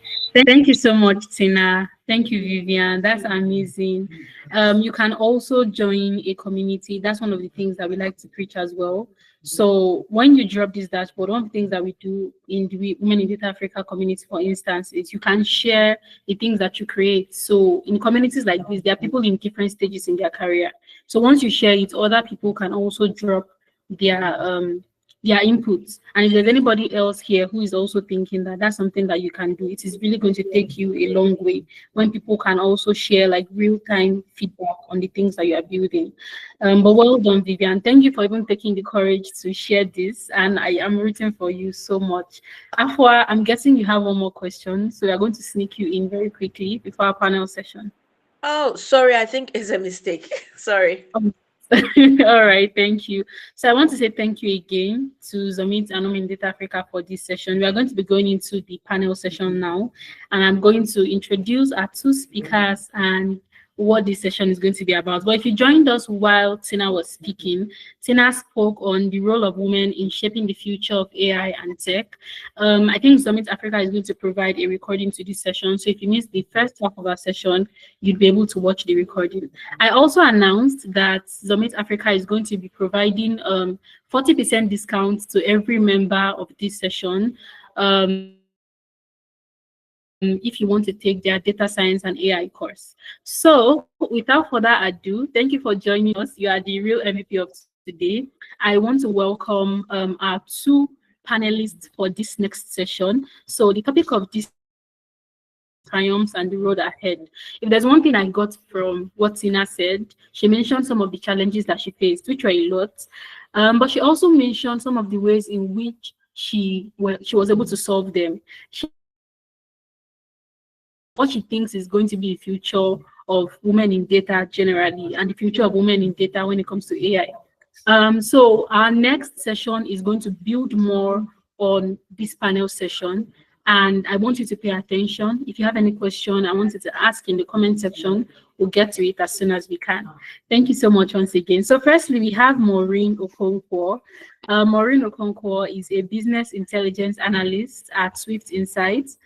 Speaker 3: Thank you so much, Tina. Thank you, Vivian. That's amazing. You can also join a community. That's one of the things that we like to preach as well. So when you drop this dashboard, one of the things that we do in the Women in Data Africa community, for instance, is you can share the things that you create. So in communities like this, there are people in different stages in their career. So once you share it, other people can also drop their inputs. And if there's anybody else here who is also thinking that that's something that you can do, it is really going to take you a long way when people can also share like real-time feedback on the things that you are building. But well done, Vivian. Thank you for even taking the courage to share this. And I am rooting for you so much. Afua, I'm guessing you have one more question. So we are going to sneak you in very quickly before our panel session.
Speaker 5: Oh, sorry, I think it's a mistake. Sorry.
Speaker 3: All right, thank you. So I want to say thank you again to Zummit and Women in Data Africa for this session. We are going to be going into the panel session now, and I'm going to introduce our two speakers and what this session is going to be about. But if you joined us while Tina was speaking, Tina spoke on the role of women in shaping the future of AI and tech. I think Zummit Africa is going to provide a recording to this session. So if you missed the first half of our session, you'd be able to watch the recording. I also announced that Zummit Africa is going to be providing 40% discount to every member of this session. If you want to take their data science and AI course. So without further ado, thank you for joining us. You are the real MVP of today. I want to welcome our two panelists for this next session. So the topic of this triumphs and the road ahead. If there's one thing I got from what Tina said, she mentioned some of the challenges that she faced, which were a lot, but she also mentioned some of the ways in which she was able to solve them. What she thinks is going to be the future of women in data generally and the future of women in data when it comes to AI. So our next session is going to build more on this panel session, and I want you to pay attention. If you have any question, I want you to ask in the comment section. We'll get to it as soon as we can. Thank you so much once again. So firstly, we have Maureen Okonkwo. Maureen Okonkwo is a business intelligence analyst at Swift Insights.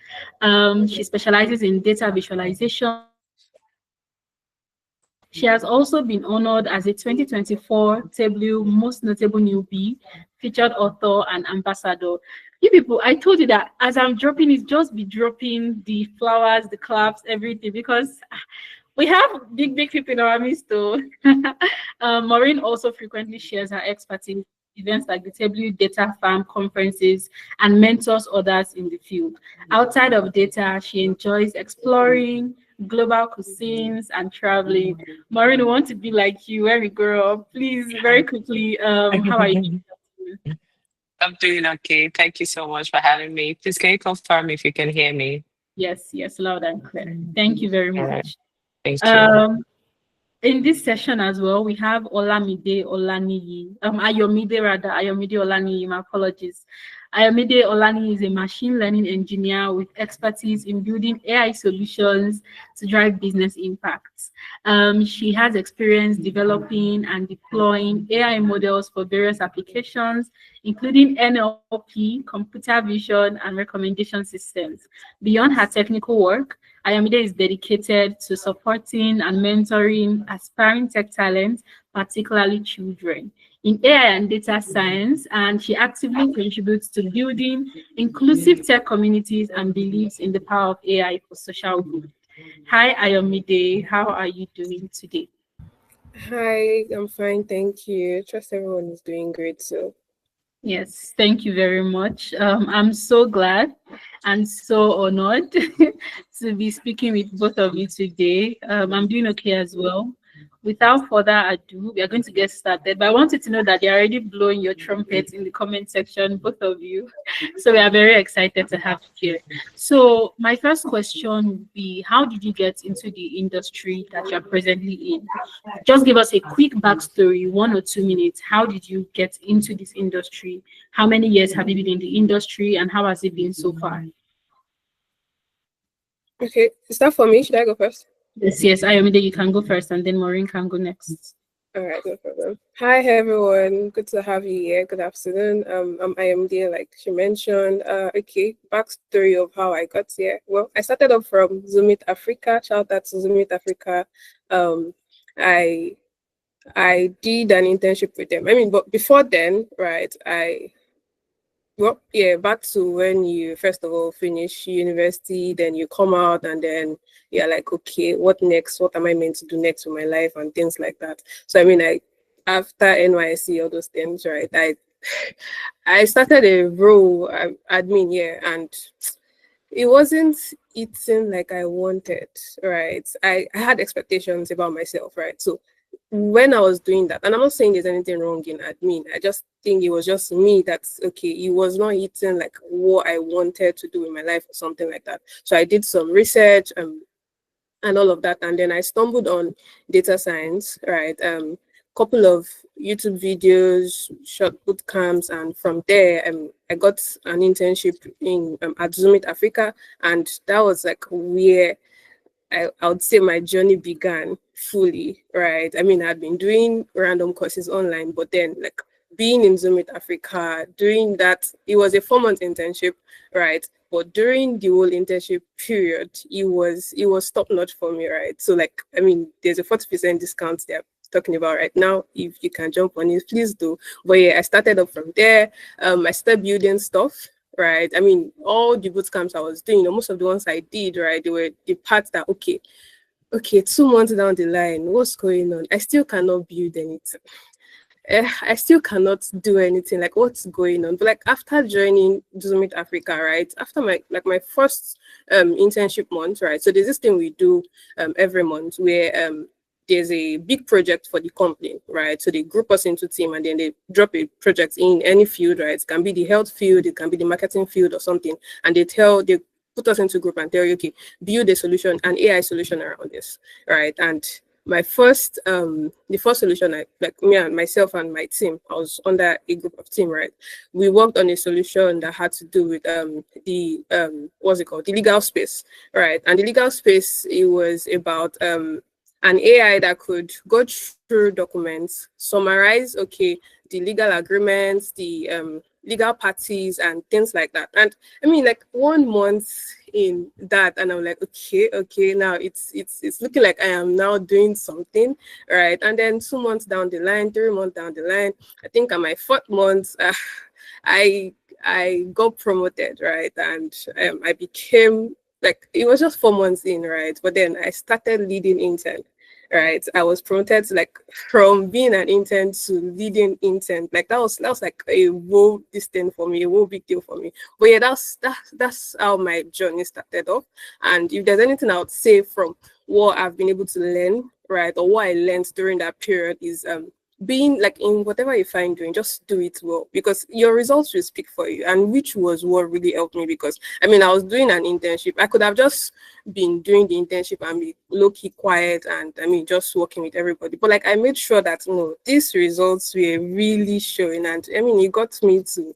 Speaker 3: She specializes in data visualization. She has also been honored as a 2024 Tableau Most Notable Newbie, featured author and ambassador. You people, I told you that as I'm dropping it, just be dropping the flowers, the claps, everything, because we have big people in our midst though. Maureen also frequently shares her expertise events like the Tableau Data Farm conferences and mentors others in the field. Outside of data, she enjoys exploring global cuisines and traveling. Maureen, I want to be like you when we grow up. Please, very quickly, how are you?
Speaker 1: I'm doing okay. Thank you so much for having me. Please can you confirm if you can hear me?
Speaker 3: Yes, loud and clear. Thank you very much.
Speaker 1: Thank you.
Speaker 3: In this session as well, we have Ayomide Olaniyi, my apologies. Ayomide Olaniyi is a machine learning engineer with expertise in building AI solutions to drive business impacts. She has experience developing and deploying AI models for various applications, including NLP, computer vision, and recommendation systems. Beyond her technical work, Ayomide is dedicated to supporting and mentoring aspiring tech talent, particularly children, in AI and data science, and she actively contributes to building inclusive tech communities and believes in the power of AI for social good. Hi, Ayomide. How are you doing today?
Speaker 2: Hi, I'm fine, thank you. Trust everyone is doing great. So
Speaker 3: yes, thank you very much. I'm so glad and so honored to be speaking with both of you today. I'm doing okay as well. Without further ado, we are going to get started. But I want you to know that you're already blowing your trumpets in the comment section, both of you. So we are very excited to have you here. So my first question would be, how did you get into the industry that you're presently in? Just give us a quick backstory, 1 or 2 minutes. How did you get into this industry? How many years have you been in the industry, and how has it been so far?
Speaker 2: okay, is that for me? Should I go first?
Speaker 3: Yes, Ayomide, you can go first, and then Maureen can go next.
Speaker 2: All right, no problem. Hi everyone, good to have you here. Good afternoon. I'm Ayomide, like she mentioned. Okay, backstory of how I got here. Well, I started off from Zummit Africa. Shout out to Zummit Africa. Um, I I did an internship with them. I mean, but before then, right? Well, yeah, back to when you first of all finish university, then you come out, and then you're like, okay, what next? What am I meant to do next with my life and things like that. So I mean, after NYC, all those things, right? I started a role admin, yeah, and it wasn't eating like I wanted, right? I had expectations about myself, right? So when I was doing that, and I'm not saying there's anything wrong in admin, I just think it was just me that's okay. It was not eating like what I wanted to do in my life or something like that. So I did some research and all of that, and then I stumbled on data science, right? Couple of YouTube videos, short boot camps, and from there, I got an internship in at Zummit Africa, and that was like where I would say my journey began fully, right? I mean, I'd been doing random courses online, but then like being in Zummit Africa, doing that, it was a 4 month internship, right? But during the whole internship period, it was top notch for me, right? So like, I mean, there's a 40% discount there talking about right now. If you can jump on it, please do. But yeah, I started up from there. I started building stuff, right? I mean, all the boot camps I was doing, most of the ones I did, right, they were the parts that okay, 2 months down the line, what's going on? I still cannot build anything. I still cannot do anything. Like, what's going on? But like after joining Zummit Africa, right? After my first internship month, right? So there's this thing we do every month where there's a big project for the company, right? So they group us into team and then they drop a project in any field, right? It can be the health field, it can be the marketing field or something. And they put us into group and tell you, okay, build a solution, an AI solution around this, right? And my first, the first solution, like me and myself and my team, I was under a group of team, right? We worked on a solution that had to do with what's it called? The legal space, right? And the legal space, it was about an AI that could go through documents, summarize, okay, the legal agreements, the legal parties and things like that. And I mean, like 1 month in that, and I'm like, okay, now it's looking like I am now doing something, right? And then 2 months down the line, 3 months down the line, I think at my 4th month, I got promoted, right? And I became like, it was just 4 months in, right? But then I started leading intern, right? I was promoted to like from being an intern to leading intern. Like that was like a whole this thing for me, a whole big deal for me. But yeah, that's how my journey started off. And if there's anything I would say from what I've been able to learn, right, or what I learned during that period is being like in whatever you find doing, just do it well because your results will speak for you. And which was what really helped me because I mean I was doing an internship. I could have just been doing the internship and be low-key quiet and I mean just working with everybody. But like I made sure that no, these results were really showing. And I mean it got me to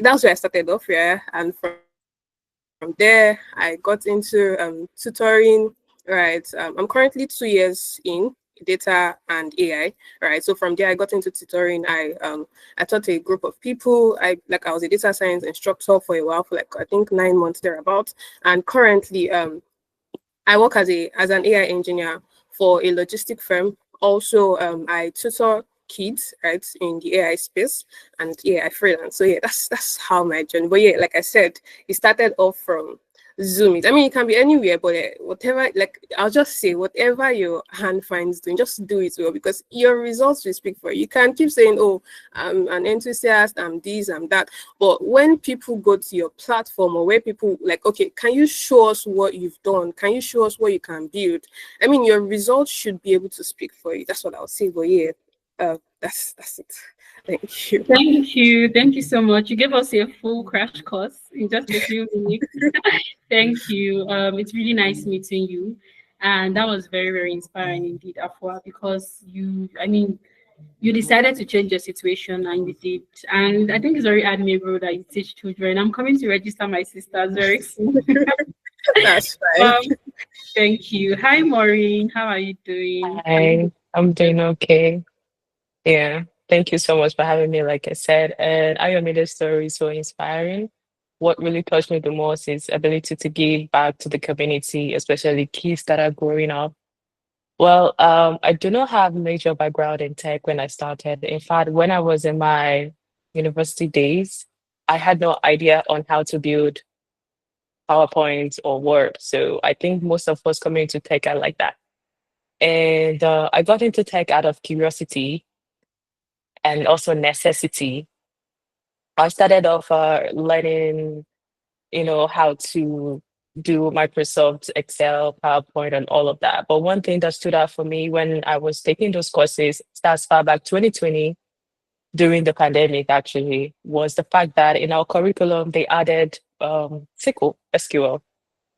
Speaker 2: that's where I started off, yeah. And from there I got into tutoring, right? I'm currently 2 years in data and AI, right? So from there I got into tutoring. I taught a group of people. I was a data science instructor for a while, for like I think 9 months thereabout. And currently I work as an AI engineer for a logistic firm. Also I tutor kids, right, in the AI space, and yeah, I freelance. So yeah, that's how my journey. But yeah, like I said, it started off from Zoom. I mean, it can be anywhere, but whatever, like I'll just say, whatever your hand finds doing, just do it well because your results will speak for you. You can't keep saying, "Oh, I'm an enthusiast, I'm this, I'm that." But when people go to your platform or where people like, okay, can you show us what you've done? Can you show us what you can build? I mean, your results should be able to speak for you. That's what I'll say. But yeah, that's it. Thank you.
Speaker 3: Thank you so much. You gave us a full crash course in just a few minutes. Thank you. It's really nice meeting you, and that was very, very inspiring indeed, Afua, because you decided to change your situation and you did. And I think it's very admirable that you teach children. I'm coming to register my sisters very soon.
Speaker 2: That's fine.
Speaker 3: Thank you. Hi, Maureen. How are you doing?
Speaker 1: Hi, I'm doing okay. Yeah. Thank you so much for having me, like I said. And Ayomide's story is so inspiring. What really touched me the most is ability to give back to the community, especially kids that are growing up. Well, I do not have major background in tech when I started. In fact, when I was in my university days, I had no idea on how to build PowerPoint or Word. So I think most of us coming into tech are like that. And I got into tech out of curiosity and also necessity. I started off learning, how to do Microsoft Excel, PowerPoint, and all of that. But one thing that stood out for me when I was taking those courses, that's far back 2020, during the pandemic, actually, was the fact that in our curriculum, they added SQL.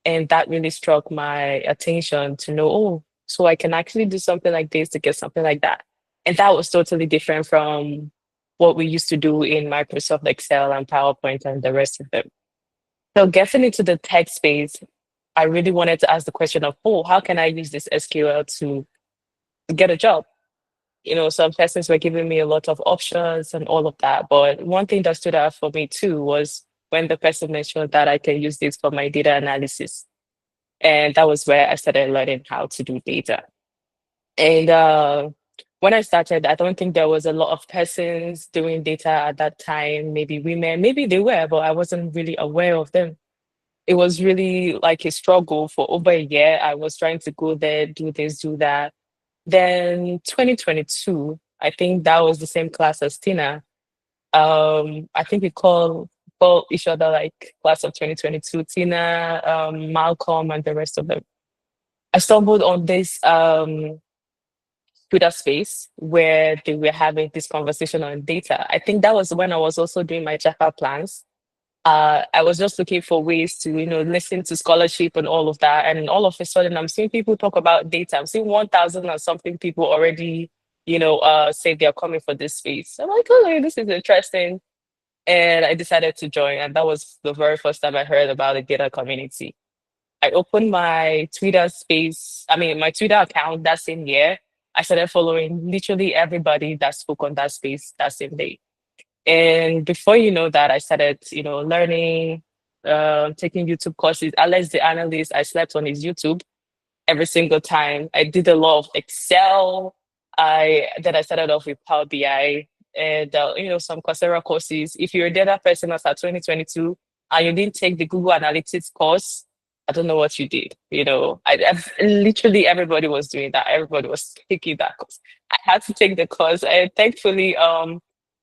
Speaker 1: And that really struck my attention to know, oh, so I can actually do something like this to get something like that. And that was totally different from what we used to do in Microsoft Excel and PowerPoint and the rest of them. So getting into the tech space, I really wanted to ask the question of, oh, how can I use this SQL to get a job? Some persons were giving me a lot of options and all of that. But one thing that stood out for me too was when the person mentioned that I can use this for my data analysis. And that was where I started learning how to do data. And when I started, I don't think there was a lot of persons doing data at that time, maybe women, maybe they were, but I wasn't really aware of them. It was really like a struggle for over a year. I was trying to go there, do this, do that. Then 2022, I think that was the same class as Tina. I think we call each other like class of 2022, Tina, Malcolm, and the rest of them. I stumbled on this Twitter space where they were having this conversation on data. I think that was when I was also doing my Jaffa plans. I was just looking for ways to, listen to scholarship and all of that. And all of a sudden, I'm seeing people talk about data. I'm seeing 1,000 and something people already, say they're coming for this space. I'm like, oh, this is interesting. And I decided to join. And that was the very first time I heard about the data community. I opened my Twitter space, my Twitter account that same year. I started following literally everybody that spoke on that space that same day. And before you know that, I started, learning, taking YouTube courses. Alex, the analyst, I slept on his YouTube every single time. I did a lot of Excel. I started off with Power BI and some Coursera courses. If you're a data person as at 2022 and you didn't take the Google Analytics course, I don't know what you did. Literally everybody was doing that. Everybody was taking that course. I had to take the course, and thankfully,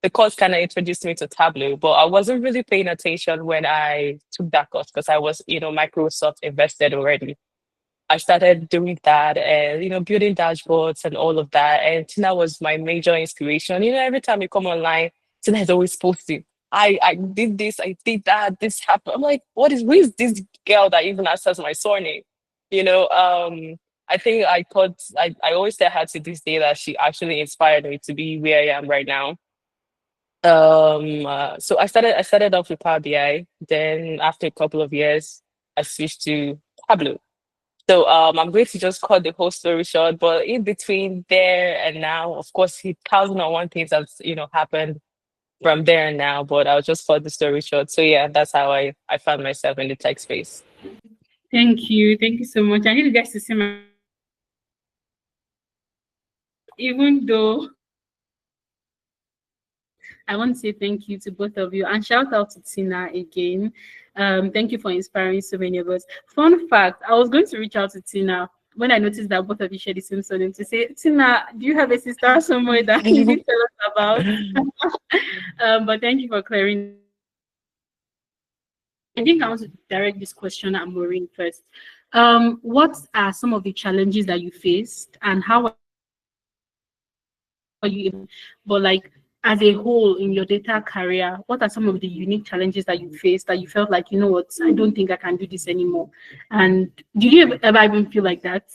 Speaker 1: the course kind of introduced me to Tableau, but I wasn't really paying attention when I took that course because I was, Microsoft invested already. I started doing that and, building dashboards and all of that. And Tina was my major inspiration. Every time you come online, Tina is always posting. I did this, I did that, this happened. I'm like, who is this girl that even answers my surname? I think I always tell her to this day that she actually inspired me to be where I am right now. So I started off with Power BI. Then after a couple of years, I switched to Tableau. So I'm going to just cut the whole story short, but in between there and now, of course, 1,001 things that's happened from there and now. But I'll just cut the story short. So yeah, that's how I found myself in the tech space.
Speaker 3: Thank you. Thank you so much. I need you guys to see my, even though I want to say thank you to both of you and shout out to Tina again. Thank you for inspiring so many of us. Fun fact, I was going to reach out to Tina when I noticed that both of you share the same surname to say, Tina, do you have a sister somewhere that you didn't tell us about? But thank you for clearing. I think I want to direct this question at Maureen first. What are some of the challenges that you faced and how are you, but like, as a whole in your data career, what are some of the unique challenges that you faced that you felt like, what, I don't think I can do this anymore? And did you ever even feel like that?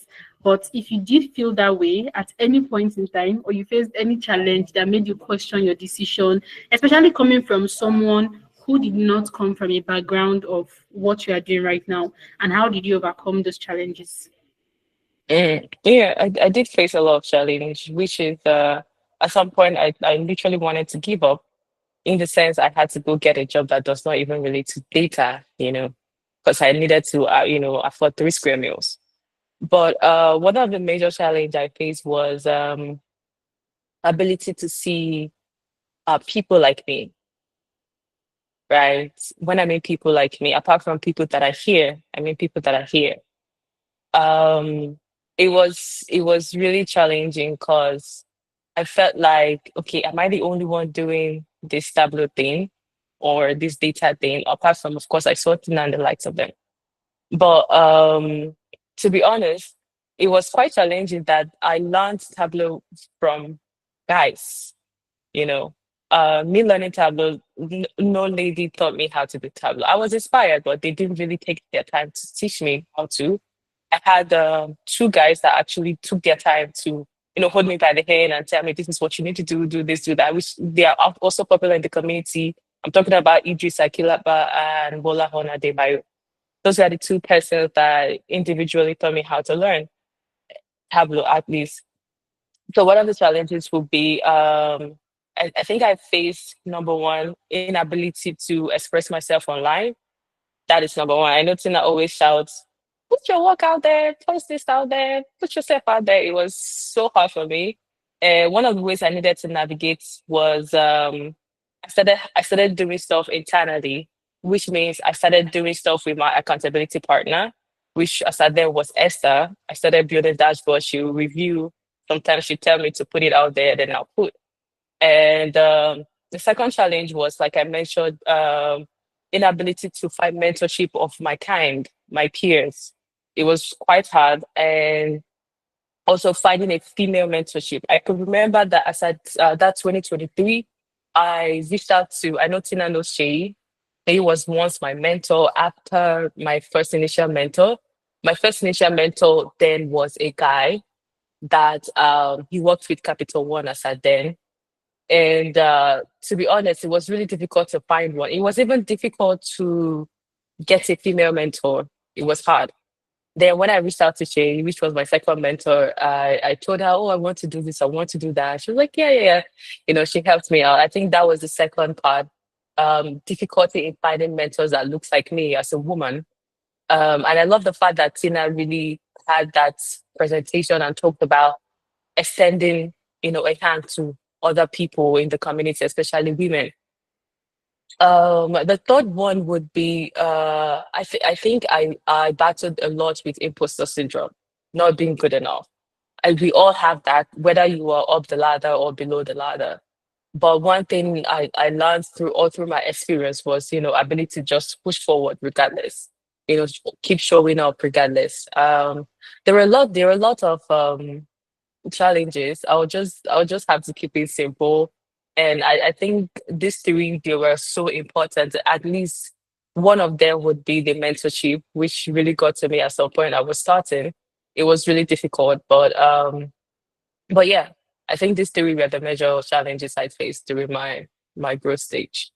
Speaker 3: But if you did feel that way at any point in time, or you faced any challenge that made you question your decision, especially coming from someone who did not come from a background of what you are doing right now, and how did you overcome those challenges?
Speaker 1: Yeah, I did face a lot of challenge, which is at some point, I literally wanted to give up, in the sense I had to go get a job that does not even relate to data, because I needed to, afford 3 square meals. But one of the major challenge I faced was ability to see people like me, right? When I mean people like me, apart from people that are here, I mean people that are here. Um, it was really challenging because I felt like, okay, am I the only one doing this Tableau thing or this data thing? Apart from, of course, I saw Tina and the likes of them. But to be honest, it was quite challenging that I learned Tableau from guys, you know. Me learning Tableau, no lady taught me how to do Tableau. I was inspired, but they didn't really take their time to teach me how to. I had 2 guys that actually took their time to, hold me by the hand and tell me this is what you need to do this, do that. Which they are also popular in the community. I'm talking about Idris Akilaba and Bola Hona Debayo. Those are the 2 persons that individually taught me how to learn Tableau, at least. So one of the challenges would be, I think I faced number one, inability to express myself online. That is number one. I know Tina always shouts, put your work out there, post this out there, put yourself out there. It was so hard for me. And one of the ways I needed to navigate was I started doing stuff internally, which means I started doing stuff with my accountability partner, which as I then was Esther. I started building dashboards. She will review. Sometimes she tell me to put it out there, then I'll put. And the second challenge was, like I mentioned, inability to find mentorship of my kind, my peers. It was quite hard. And also finding a female mentorship. I could remember that as at that 2023, I reached out to, I know Tina knows Shay. He was once my mentor after my first initial mentor. My first initial mentor then was a guy that he worked with Capital One as at then. And to be honest, it was really difficult to find one. It was even difficult to get a female mentor. It was hard. Then when I reached out to Shay, which was my second mentor, I told her, oh, I want to do this, I want to do that. She was like, yeah, yeah, yeah. She helped me out. I think that was the second part. Difficulty in finding mentors that looks like me as a woman. And I love the fact that Tina really had that presentation and talked about extending, a hand to other people in the community, especially women. The third one would be I think I battled a lot with imposter syndrome, not being good enough. And we all have that, whether you are up the ladder or below the ladder. But one thing I learned through my experience was, ability to just push forward regardless. Keep showing up regardless. There were a lot of challenges. I'll just have to keep it simple. And I think these 3, they were so important. At least one of them would be the mentorship, which really got to me at some point. I was starting. It was really difficult, but yeah, I think these 3 were the major challenges I faced during my growth stage.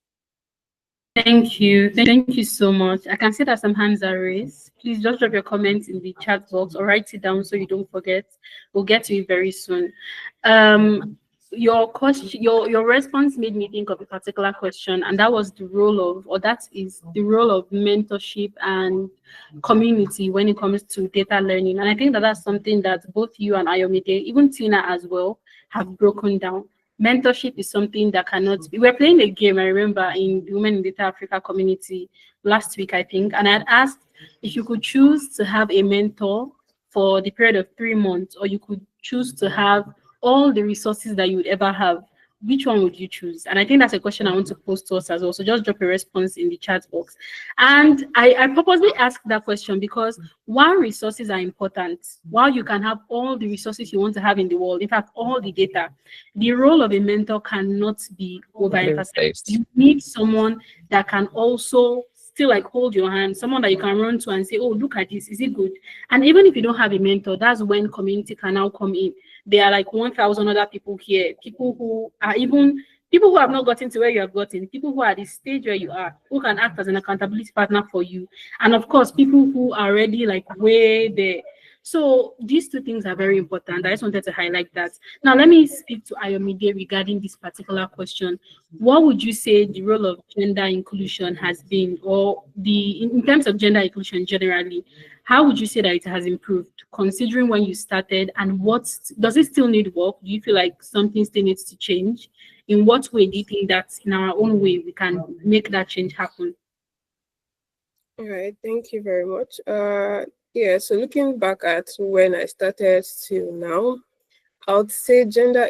Speaker 3: Thank you. Thank you so much. I can see that some hands are raised. Please just drop your comments in the chat box or write it down so you don't forget. We'll get to it very soon. Your question, your response made me think of a particular question, and that was the role of, or that is the role of mentorship and community when it comes to data learning. And I think that that's something that both you and Ayomide, even Tina as well, have broken down. Mentorship is something that cannot be. We're playing a game, I remember, in the Women in Data Africa community last week, I think, and I had asked if you could choose to have a mentor for the period of 3 months, or you could choose to have all the resources that you would ever have, which one would you choose? And I think that's a question I want to pose to us as well. So just drop a response in the chat box. And I purposely asked that question because while resources are important, while you can have all the resources you want to have in the world, in fact, all the data, the role of a mentor cannot be overemphasized. You need someone that can also still like hold your hand, someone that you can run to and say, oh, look at this, is it good? And even if you don't have a mentor, that's when community can now come in. There are like 1,000 other people here, people who have not gotten to where you have gotten, people who are at the stage where you are, who can act as an accountability partner for you. And of course, people who are already like way there. So these two things are very important. I just wanted to highlight that. Now, let me speak to Ayomide regarding this particular question. What would you say the role of gender inclusion has been, or in terms of gender inclusion generally, how would you say that it has improved, considering when you started, and what does it still need work? Do you feel like something still needs to change? In what way do you think that in our own way we can make that change happen?
Speaker 2: All right, thank you very much. Yeah, so looking back at when I started to now, I would say gender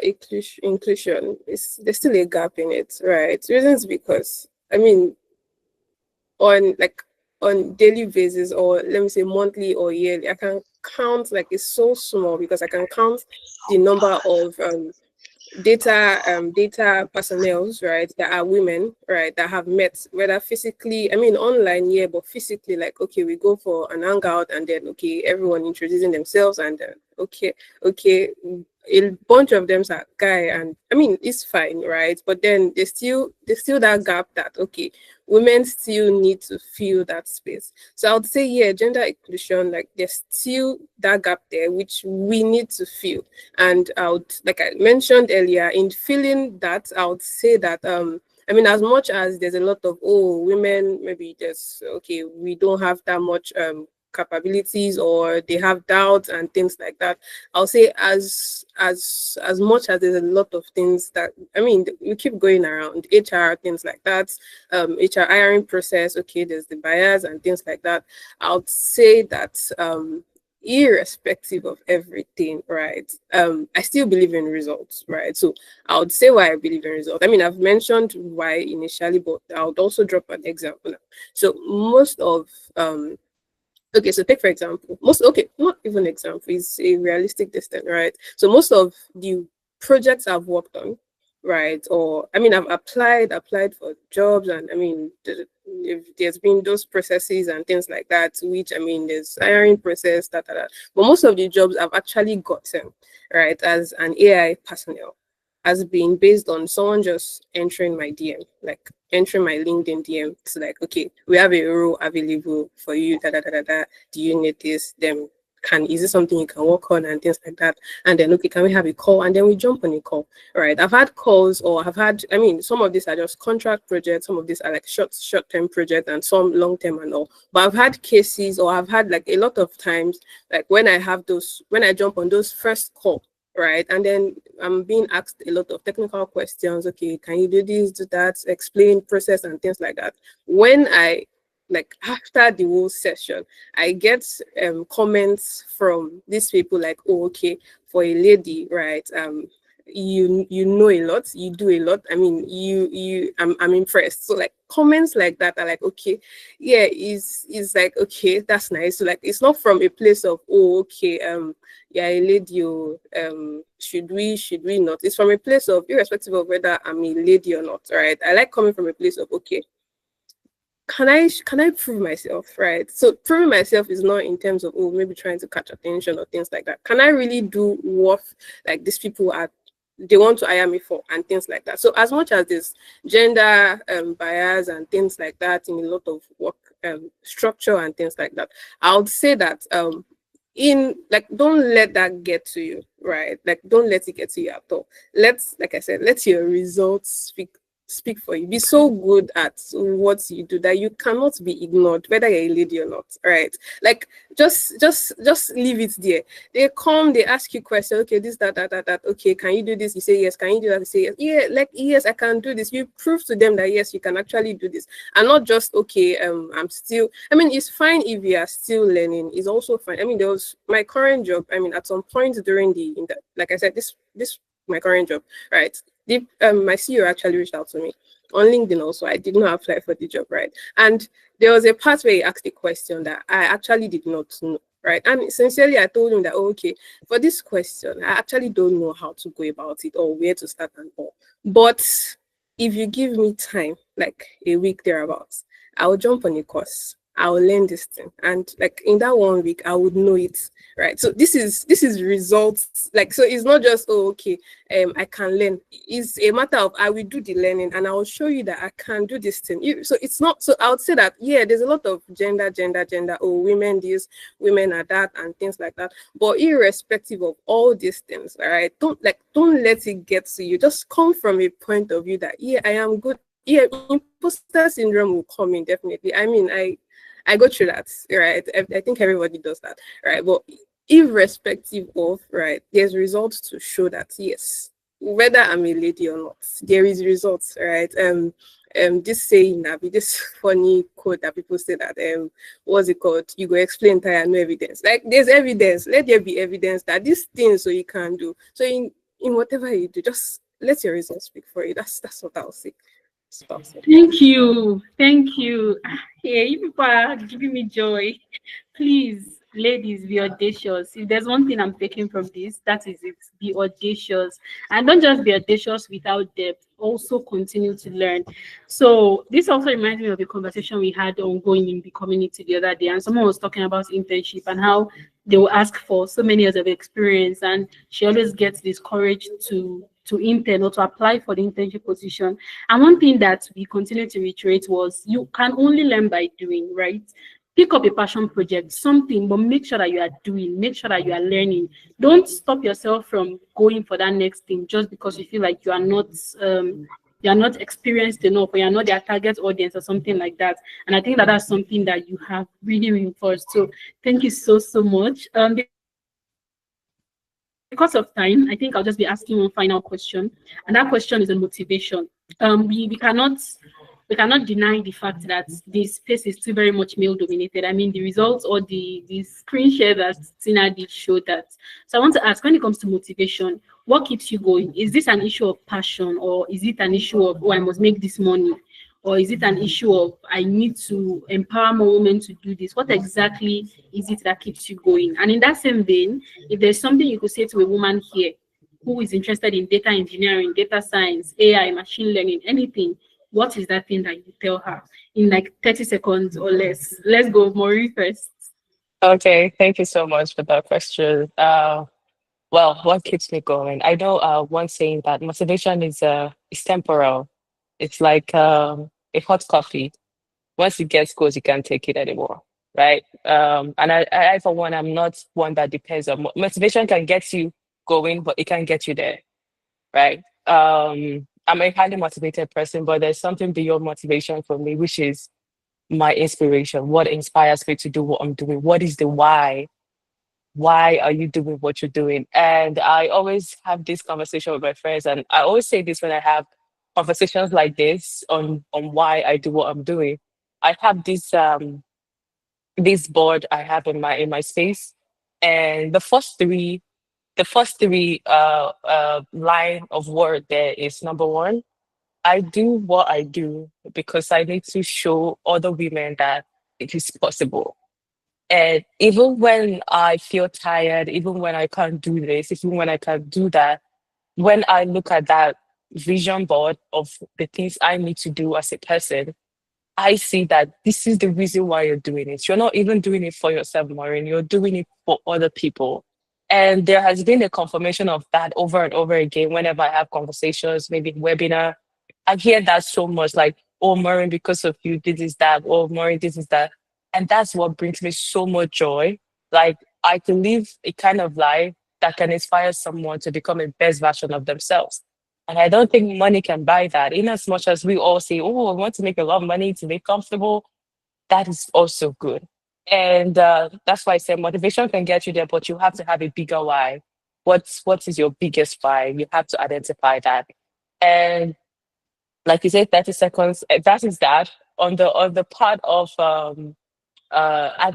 Speaker 2: inclusion is there's still a gap in it, right? Reasons because I mean on daily basis, or let me say monthly or yearly, I can count, like it's so small because I can count the number of data personnels, right, that are women, right, that have met, whether physically, I mean online, yeah, but physically, like, okay, we go for an hangout and then okay, everyone introducing themselves and okay, a bunch of them are guy, and I mean it's fine, right? But then there's still that gap that okay, women still need to fill that space. So I would say, yeah, gender inclusion, like there's still that gap there which we need to fill. And I would, like I mentioned earlier, in filling that, I would say that I mean, as much as there's a lot of women, maybe there's okay, we don't have that much capabilities, or they have doubts and things like that. I'll say as much as there's a lot of things that I mean we keep going around HR, things like that, HR hiring process, okay, there's the bias and things like that. I would say that irrespective of everything, right, I still believe in results, right? So I would say why I believe in results. I mean, I've mentioned why initially, but I would also drop an example now. So most of okay, so take for example, not even example, it's a realistic distance, right? So most of the projects I've worked on, right, or I mean, I've applied for jobs, and I mean, if there's been those processes and things like that, which I mean, there's hiring process, that. But most of the jobs I've actually gotten, right, as an AI personnel, has been based on someone just entering my DM, like entering my LinkedIn DM. It's like, okay, we have a role available for you. Da. Do you need this? Then is it something you can work on and things like that? And then okay, can we have a call? And then we jump on a call. Right. I've had calls, or I've had, I mean, some of these are just contract projects, some of these are like short-term projects, and some long-term and all. But I've had cases, or I've had like a lot of times, like when I jump on those first call, right, and then I'm being asked a lot of technical questions. Okay, can you do this, do that, explain process and things like that. When I, like, after the whole session, I get comments from these people like, oh, okay, for a lady, right, you know a lot, you do a lot. I mean, I'm impressed. So like comments like that are like, okay, yeah, is like, okay, that's nice. So like, it's not from a place of, oh, okay, yeah, a lady, should we not? It's from a place of, irrespective of whether I'm a lady or not, right? I like coming from a place of, okay, can I prove myself, right? So proving myself is not in terms of, oh, maybe trying to catch attention or things like that. Can I really do what like these people are, they want to hire me for, and things like that. So as much as this gender bias and things like that in a lot of work structure and things like that, I would say that in like, don't let that get to you, right? Like, don't let it get to you at all. Like I said, let your results speak for you. Be so good at what you do that you cannot be ignored, whether you're a lady or not, right? Like, just leave it there. They come, they ask you questions. Okay, this, that. Okay, can you do this? You say yes. Can you do that? You say yes. Yeah, like, yes, I can do this. You prove to them that yes, you can actually do this, and not just, okay, I'm still. I mean, it's fine if you are still learning. It's also fine. I mean, there was my current job. I mean, at some point during like I said, this my current job, right? My CEO actually reached out to me on LinkedIn also. I did not apply for the job, right? And there was a part where he asked a question that I actually did not know, right? And sincerely, I told him that, oh, okay, for this question, I actually don't know how to go about it or where to start and all. But if you give me time, like a week thereabouts, I'll jump on a course I'll learn this thing, and like in that 1 week I would know it, right? So this is results. Like, so it's not just, oh, okay, I can learn. It's a matter of, I will do the learning and I will show you that I can do this thing. So it's not, so I would say that, yeah, there's a lot of gender, oh, women this, women are that, and things like that. But irrespective of all these things, all right, don't let it get to you. Just come from a point of view that, yeah, I am good. Yeah, imposter syndrome will come in, definitely. I mean, I go through that, right? I think everybody does that, right? But irrespective of, right, there's results to show that, yes, whether I'm a lady or not, there is results, right? This saying that, this funny quote that people say that, what's it called? You go explain tire, no evidence. Like, there's evidence. Let there be evidence that this thing, so you can do. So in whatever you do, just let your results speak for you. That's what I'll say. Stuff.
Speaker 3: Thank you. Thank you. Hey, you people are giving me joy. Please, ladies, be audacious. If there's one thing I'm taking from this, that is it. Be audacious. And don't just be audacious without depth. Also continue to learn. So this also reminds me of a conversation we had ongoing in the community the other day. And someone was talking about internship and how they will ask for so many years of experience. And she always gets discouraged to intern or to apply for the internship position. And one thing that we continue to reiterate was, you can only learn by doing, right? Pick up a passion project, something, but make sure that you are doing, make sure that you are learning. Don't stop yourself from going for that next thing just because you feel like you are not experienced enough, or you're not their target audience or something like that. And I think that that's something that you have really reinforced. So thank you so much. Because of time, I think I'll just be asking one final question, and that question is on motivation. We cannot deny the fact that this space is still very much male dominated. I mean, the results or the screen share that Tina did show that. So I want to ask, when it comes to motivation, what keeps you going? Is this an issue of passion, or is it an issue of, oh, I must make this money? Or is it an issue of, I need to empower more women to do this? What exactly is it that keeps you going? And in that same vein, if there's something you could say to a woman here who is interested in data engineering, data science, AI, machine learning, anything, what is that thing that you tell her in like 30 seconds or less? Let's go, Maureen first.
Speaker 1: Okay, thank you so much for that question. Well, what keeps me going? I know one saying that motivation is temporal. It's like a hot coffee. Once it gets cold, you can't take it anymore, right? And I for one, I'm not one that depends on motivation. Can get you going, but it can get you there, right? I'm a highly motivated person, but there's something beyond motivation for me, which is my inspiration. What inspires me to do what I'm doing? What is the why? Why are you doing what you're doing? And I always have this conversation with my friends, and I always say this when I have conversations like this on why I do what I'm doing. I have this board I have in my space, and the first three line of word there is number one. I do what I do because I need to show other women that it is possible. And even when I feel tired, even when I can't do this, even when I can't do that, when I look at that vision board of the things I need to do as a person, I see that this is the reason why you're doing it. You're not even doing it for yourself, Maureen. You're doing it for other people. And there has been a confirmation of that over and over again whenever I have conversations, maybe webinar. I hear that so much, like, oh, Maureen, because of you, this is that. Oh, Maureen, this is that. And that's what brings me so much joy. Like, I can live a kind of life that can inspire someone to become a best version of themselves. And I don't think money can buy that. In as much as we all say, oh, I want to make a lot of money to be comfortable, that is also good. And that's why I say motivation can get you there, but you have to have a bigger why. What is your biggest why? You have to identify that. And like you said, 30 seconds, that is that. On the part of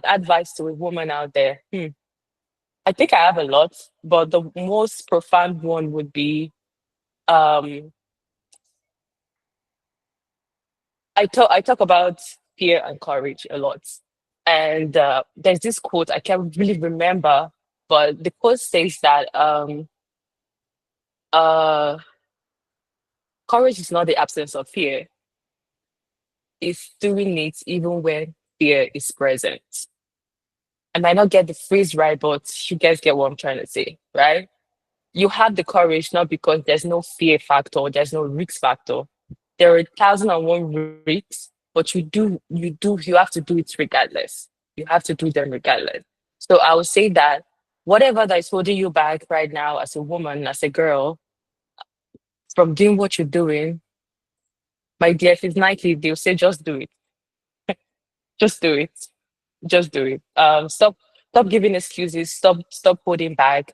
Speaker 1: advice to a woman out there, I think I have a lot, but the most profound one would be um I talk about fear and courage a lot. And there's this quote I can't really remember, but the quote says that uh, courage is not the absence of fear; it's doing it even when fear is present. I might not get the phrase right, but you guys get what I'm trying to say, right? You have the courage not because there's no fear factor, there's no risk factor. There are 1,001 risks, but you have to do it regardless. You have to do them regardless. So I would say that whatever that is holding you back right now as a woman, as a girl, from doing what you're doing, my dear, if it's Nike, they'll say just do it. Just do it. Just do it. Stop giving excuses. Stop holding back.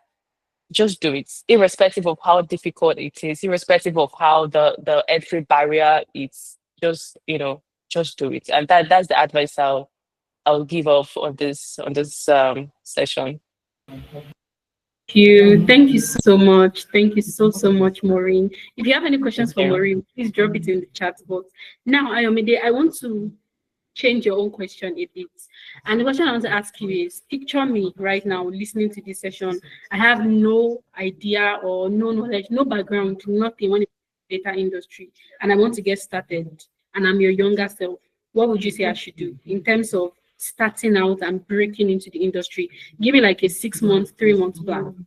Speaker 1: Just do it, irrespective of how difficult it is, irrespective of how the entry barrier is. Just just do it, and that's the advice I'll give off on this session.
Speaker 3: Thank you so much. Thank you so much, Maureen. If you have any questions for
Speaker 1: Yeah.
Speaker 3: Maureen, please drop it in the chat box. Now, Ayomide, I want to change your own question a bit. And the question I want to ask you is, picture me right now listening to this session. I have no idea or no knowledge, no background, nothing when it's data industry, and I want to get started, and I'm your younger self. What would you say I should do in terms of starting out and breaking into the industry? Give me like a 6 month, 3 month plan.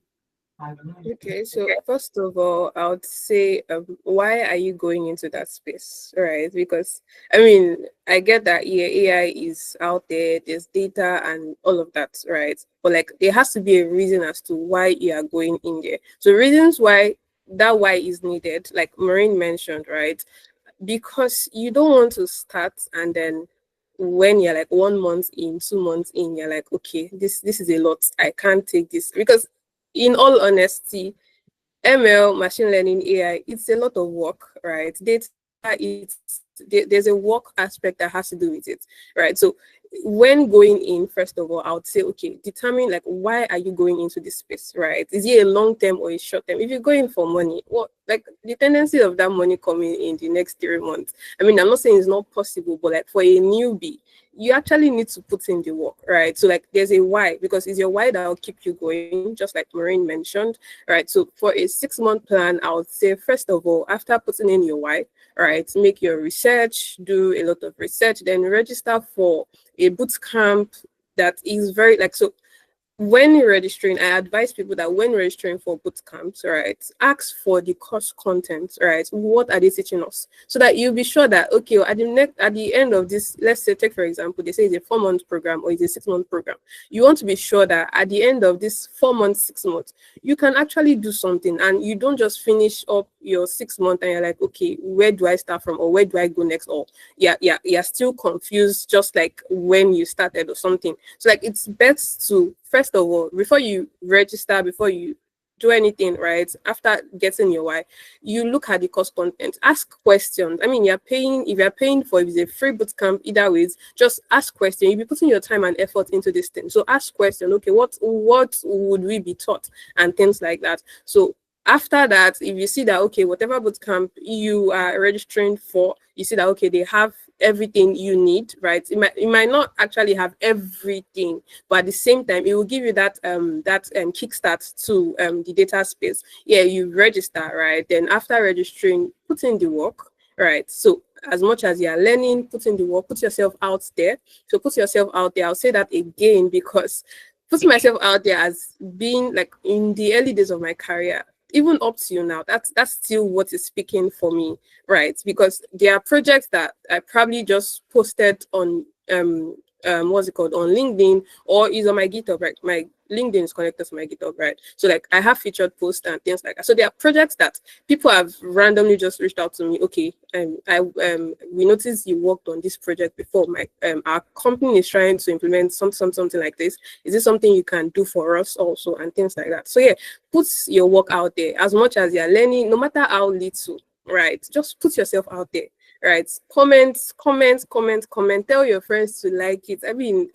Speaker 2: Okay, so first of all, I would say, why are you going into that space, right? Because I mean, I get that AI is out there, there's data and all of that, right? But like, there has to be a reason as to why you are going in there. So reasons why is needed, like Maureen mentioned, right? Because you don't want to start and then when you're like 1 month in, 2 months in, you're like, okay, this is a lot. I can't take this because in all honesty, ML, machine learning, AI, it's a lot of work, right? Data, there's a work aspect that has to do with it, right? So when going in, first of all, I would say, okay, determine like why are you going into this space, right? Is it a long term or a short term? If you're going for money, what like the tendency of that money coming in the next 3 months? I mean, I'm not saying it's not possible, but like for a newbie, you actually need to put in the work, right? So like there's a why, because it's your why that will keep you going, just like Maureen mentioned, right? So for a 6 month plan, I would say, first of all, after putting in your why, right, make your research, do a lot of research, then register for a boot camp that is very like, so when you're registering, I advise people that when registering for boot camps, right, ask for the course content, right? What are they teaching us? So that you'll be sure that, okay, at the end of this, let's say, take for example, they say it's a 4 month program or it's a 6 month program. You want to be sure that at the end of this 4 months, 6 months, you can actually do something and you don't just finish up your 6 months and you're like, okay, where do I start from or where do I go next? Or you're still confused, just like when you started or something. So like it's best to, first of all, before you register, before you do anything, right, after getting your why, you look at the course content, ask questions. I mean, if you're paying for, if it's a free bootcamp, either ways, just ask questions. You'll be putting your time and effort into this thing. So ask questions, okay, what would we be taught and things like that. So after that, if you see that, okay, whatever bootcamp you are registering for, you see that, okay, they have everything you need, right? It might not actually have everything, but at the same time, it will give you that kickstart to the data space. Yeah, you register, right? Then after registering, put in the work, right? So as much as you are learning, put in the work, put yourself out there. So put yourself out there. I'll say that again because putting myself out there as being like in the early days of my career, even up to you now, that's still what is speaking for me, right? Because there are projects that I probably just posted on what's it called, on LinkedIn, or is on my GitHub, right? My LinkedIn is connected to my GitHub, right? So like I have featured posts and things like that. So there are projects that people have randomly just reached out to me. Okay, we noticed you worked on this project before. Our company is trying to implement something like this. Is this something you can do for us also, and things like that? So yeah, put your work out there as much as you're learning, no matter how little, right? Just put yourself out there. Right, comment, tell your friends to like it. I mean,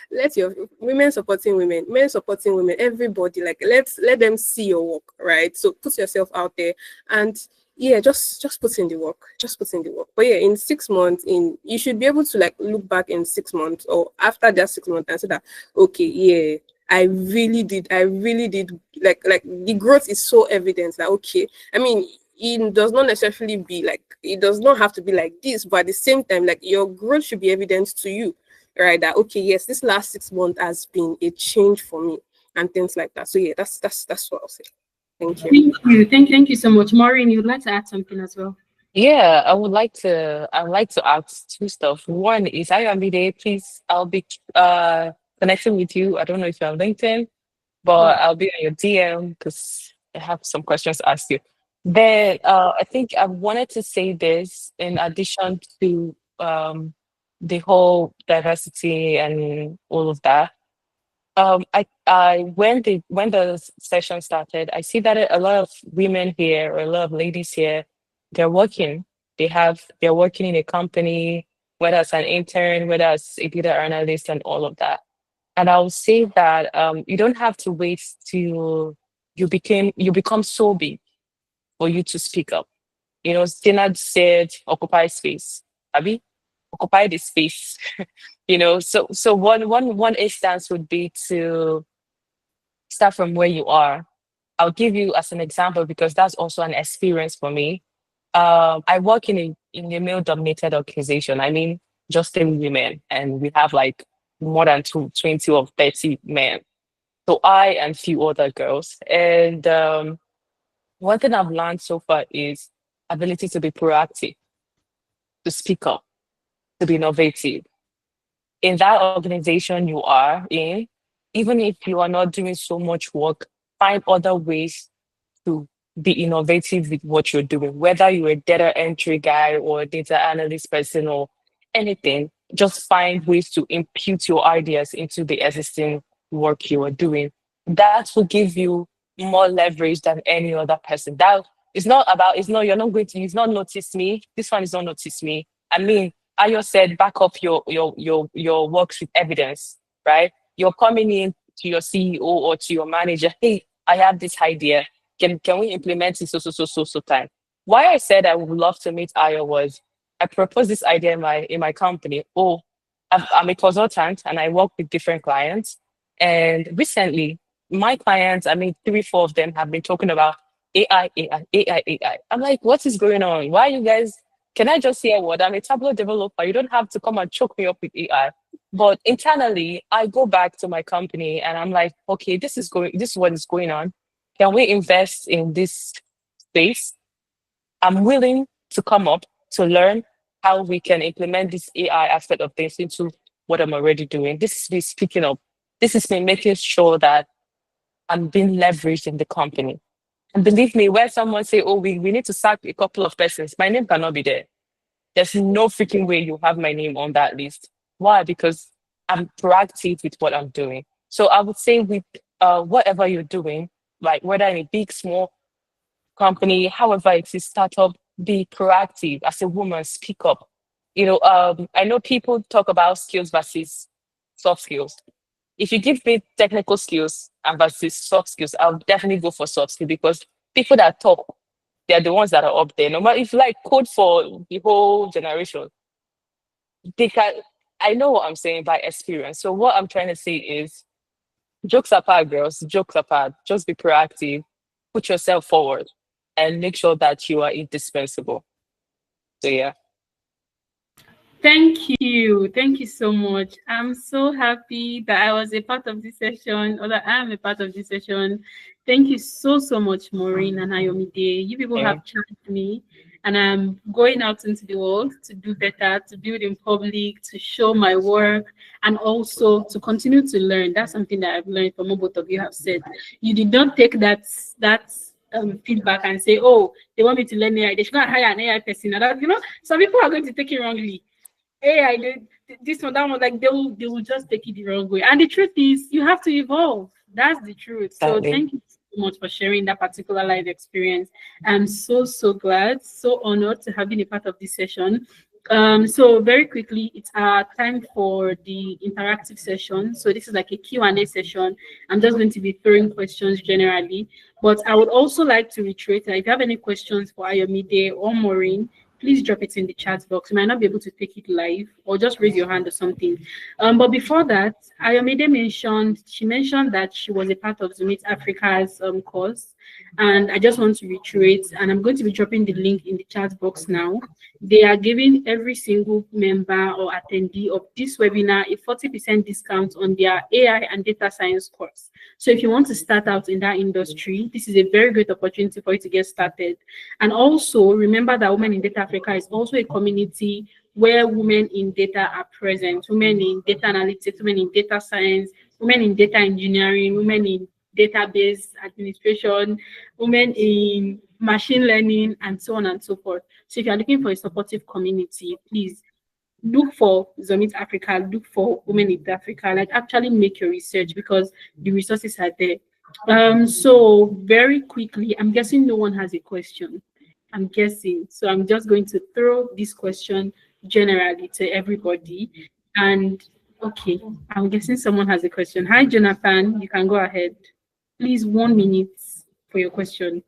Speaker 2: let your women supporting women, men supporting women, everybody, like let them see your work, right? So put yourself out there and yeah, just put in the work. Just put in the work. But yeah, in 6 months, you should be able to like look back in 6 months or after that 6 months and say that, okay, yeah, I really did like the growth is so evident that, okay, I mean, it does not necessarily be like, it does not have to be like this, but at the same time, like your growth should be evident to you, right? That okay, yes, this last 6 months has been a change for me and things like that. So yeah, that's what I'll say. Thank you.
Speaker 3: Thank you so much. Maureen, you'd like to add something as well?
Speaker 1: Yeah, I would like to ask two stuff. One is Ayomide, please. I'll be connecting with you. I don't know if you're on LinkedIn, but I'll be on your DM because I have some questions to ask you. Then I think I wanted to say this in addition to the whole diversity and all of that. When the session started, I see that a lot of women here, or a lot of ladies here, they're working. They're working in a company, whether it's an intern, whether it's a data analyst, and all of that. And I'll say that you don't have to wait till you become so big for you to speak up. Stina said, "Occupy space." Abby, occupy the space. So one instance would be to start from where you are. I'll give you as an example because that's also an experience for me. I work in a male-dominated organization. I mean, just 3 women, and we have like more than 20 or 30 men. So I and few other girls. And one thing I've learned so far is ability to be proactive, to speak up, to be innovative. In that organization you are in, even if you are not doing so much work, find other ways to be innovative with what you're doing, whether you're a data entry guy or a data analyst person or anything, just find ways to impute your ideas into the existing work you are doing. That will give you more leverage than any other person. That it's not, you're not going to, it's not notice me. This one is not notice me. I mean, Ayo said, back up your works with evidence, right? You're coming in to your CEO or to your manager, hey, I have this idea, can we implement it so time? Why I said I would love to meet Aya was I proposed this idea in my company. Oh, I'm a consultant and I work with different clients. And recently, my clients, I mean, 3, 4 of them have been talking about AI, AI, AI, AI. I'm like, what is going on? Why you guys? Can I just say a word? I'm a Tableau developer. You don't have to come and choke me up with AI. But internally, I go back to my company and I'm like, okay, this is what is going on. Can we invest in this space? I'm willing to come up to learn how we can implement this AI aspect of things into what I'm already doing. This is me speaking up. This is me making sure that I'm being leveraged in the company. And believe me, when someone say, oh, we need to sack a couple of persons, my name cannot be there. There's no freaking way you have my name on that list. Why? Because I'm proactive with what I'm doing. So I would say with whatever you're doing, like whether in a big, small company, however it is, startup, be proactive as a woman, speak up. I know people talk about skills versus soft skills. If you give me technical skills and versus soft skills, I'll definitely go for soft skills because people that talk, they're the ones that are up there. No matter if you like code for the whole generation, they can. I know what I'm saying by experience. So what I'm trying to say is, jokes apart, girls, jokes apart. Just be proactive, put yourself forward, and make sure that you are indispensable. So yeah.
Speaker 3: Thank you. Thank you so much. I'm so happy that I was a part of this session, or that I am a part of this session. Thank you so much, Maureen and Ayomide. You people
Speaker 1: Yeah.
Speaker 3: have challenged me, and I'm going out into the world to do better, to build in public, to show my work, and also to continue to learn. That's something that I've learned from what both of you have said. You did not take that feedback and say, oh, they want me to learn AI. They should not hire an AI person. And some people are going to take it wrongly. AI did this one, that one, like they will just take it the wrong way. And the truth is, you have to evolve. That's the truth. So
Speaker 1: Exactly.
Speaker 3: thank you so much for sharing that particular life experience. I'm so glad, so honored to have been a part of this session. So very quickly, it's our time for the interactive session. So this is like a Q&A session. I'm just going to be throwing questions generally, but I would also like to reiterate that if you have any questions for Ayomide or Maureen, please drop it in the chat box. You might not be able to take it live, or just raise your hand or something. But before that, Ayomide mentioned that she was a part of Zummit Africa's course. And I just want to reiterate, and I'm going to be dropping the link in the chat box now. They are giving every single member or attendee of this webinar a 40% discount on their AI and data science course. So if you want to start out in that industry, this is a very great opportunity for you to get started. And also remember that Women in Data Africa is also a community where women in data are present, women in data analytics, women in data science, women in data engineering, women in database administration, women in machine learning, and so on and so forth. So if you're looking for a supportive community, please look for Zummit Africa, look for Women in Africa, like actually make your research because the resources are there. So very quickly, I'm guessing no one has a question. I'm guessing. So I'm just going to throw this question generally to everybody. And okay, I'm guessing someone has a question. Hi, Jonathan, you can go ahead. Please, 1 minute for your question.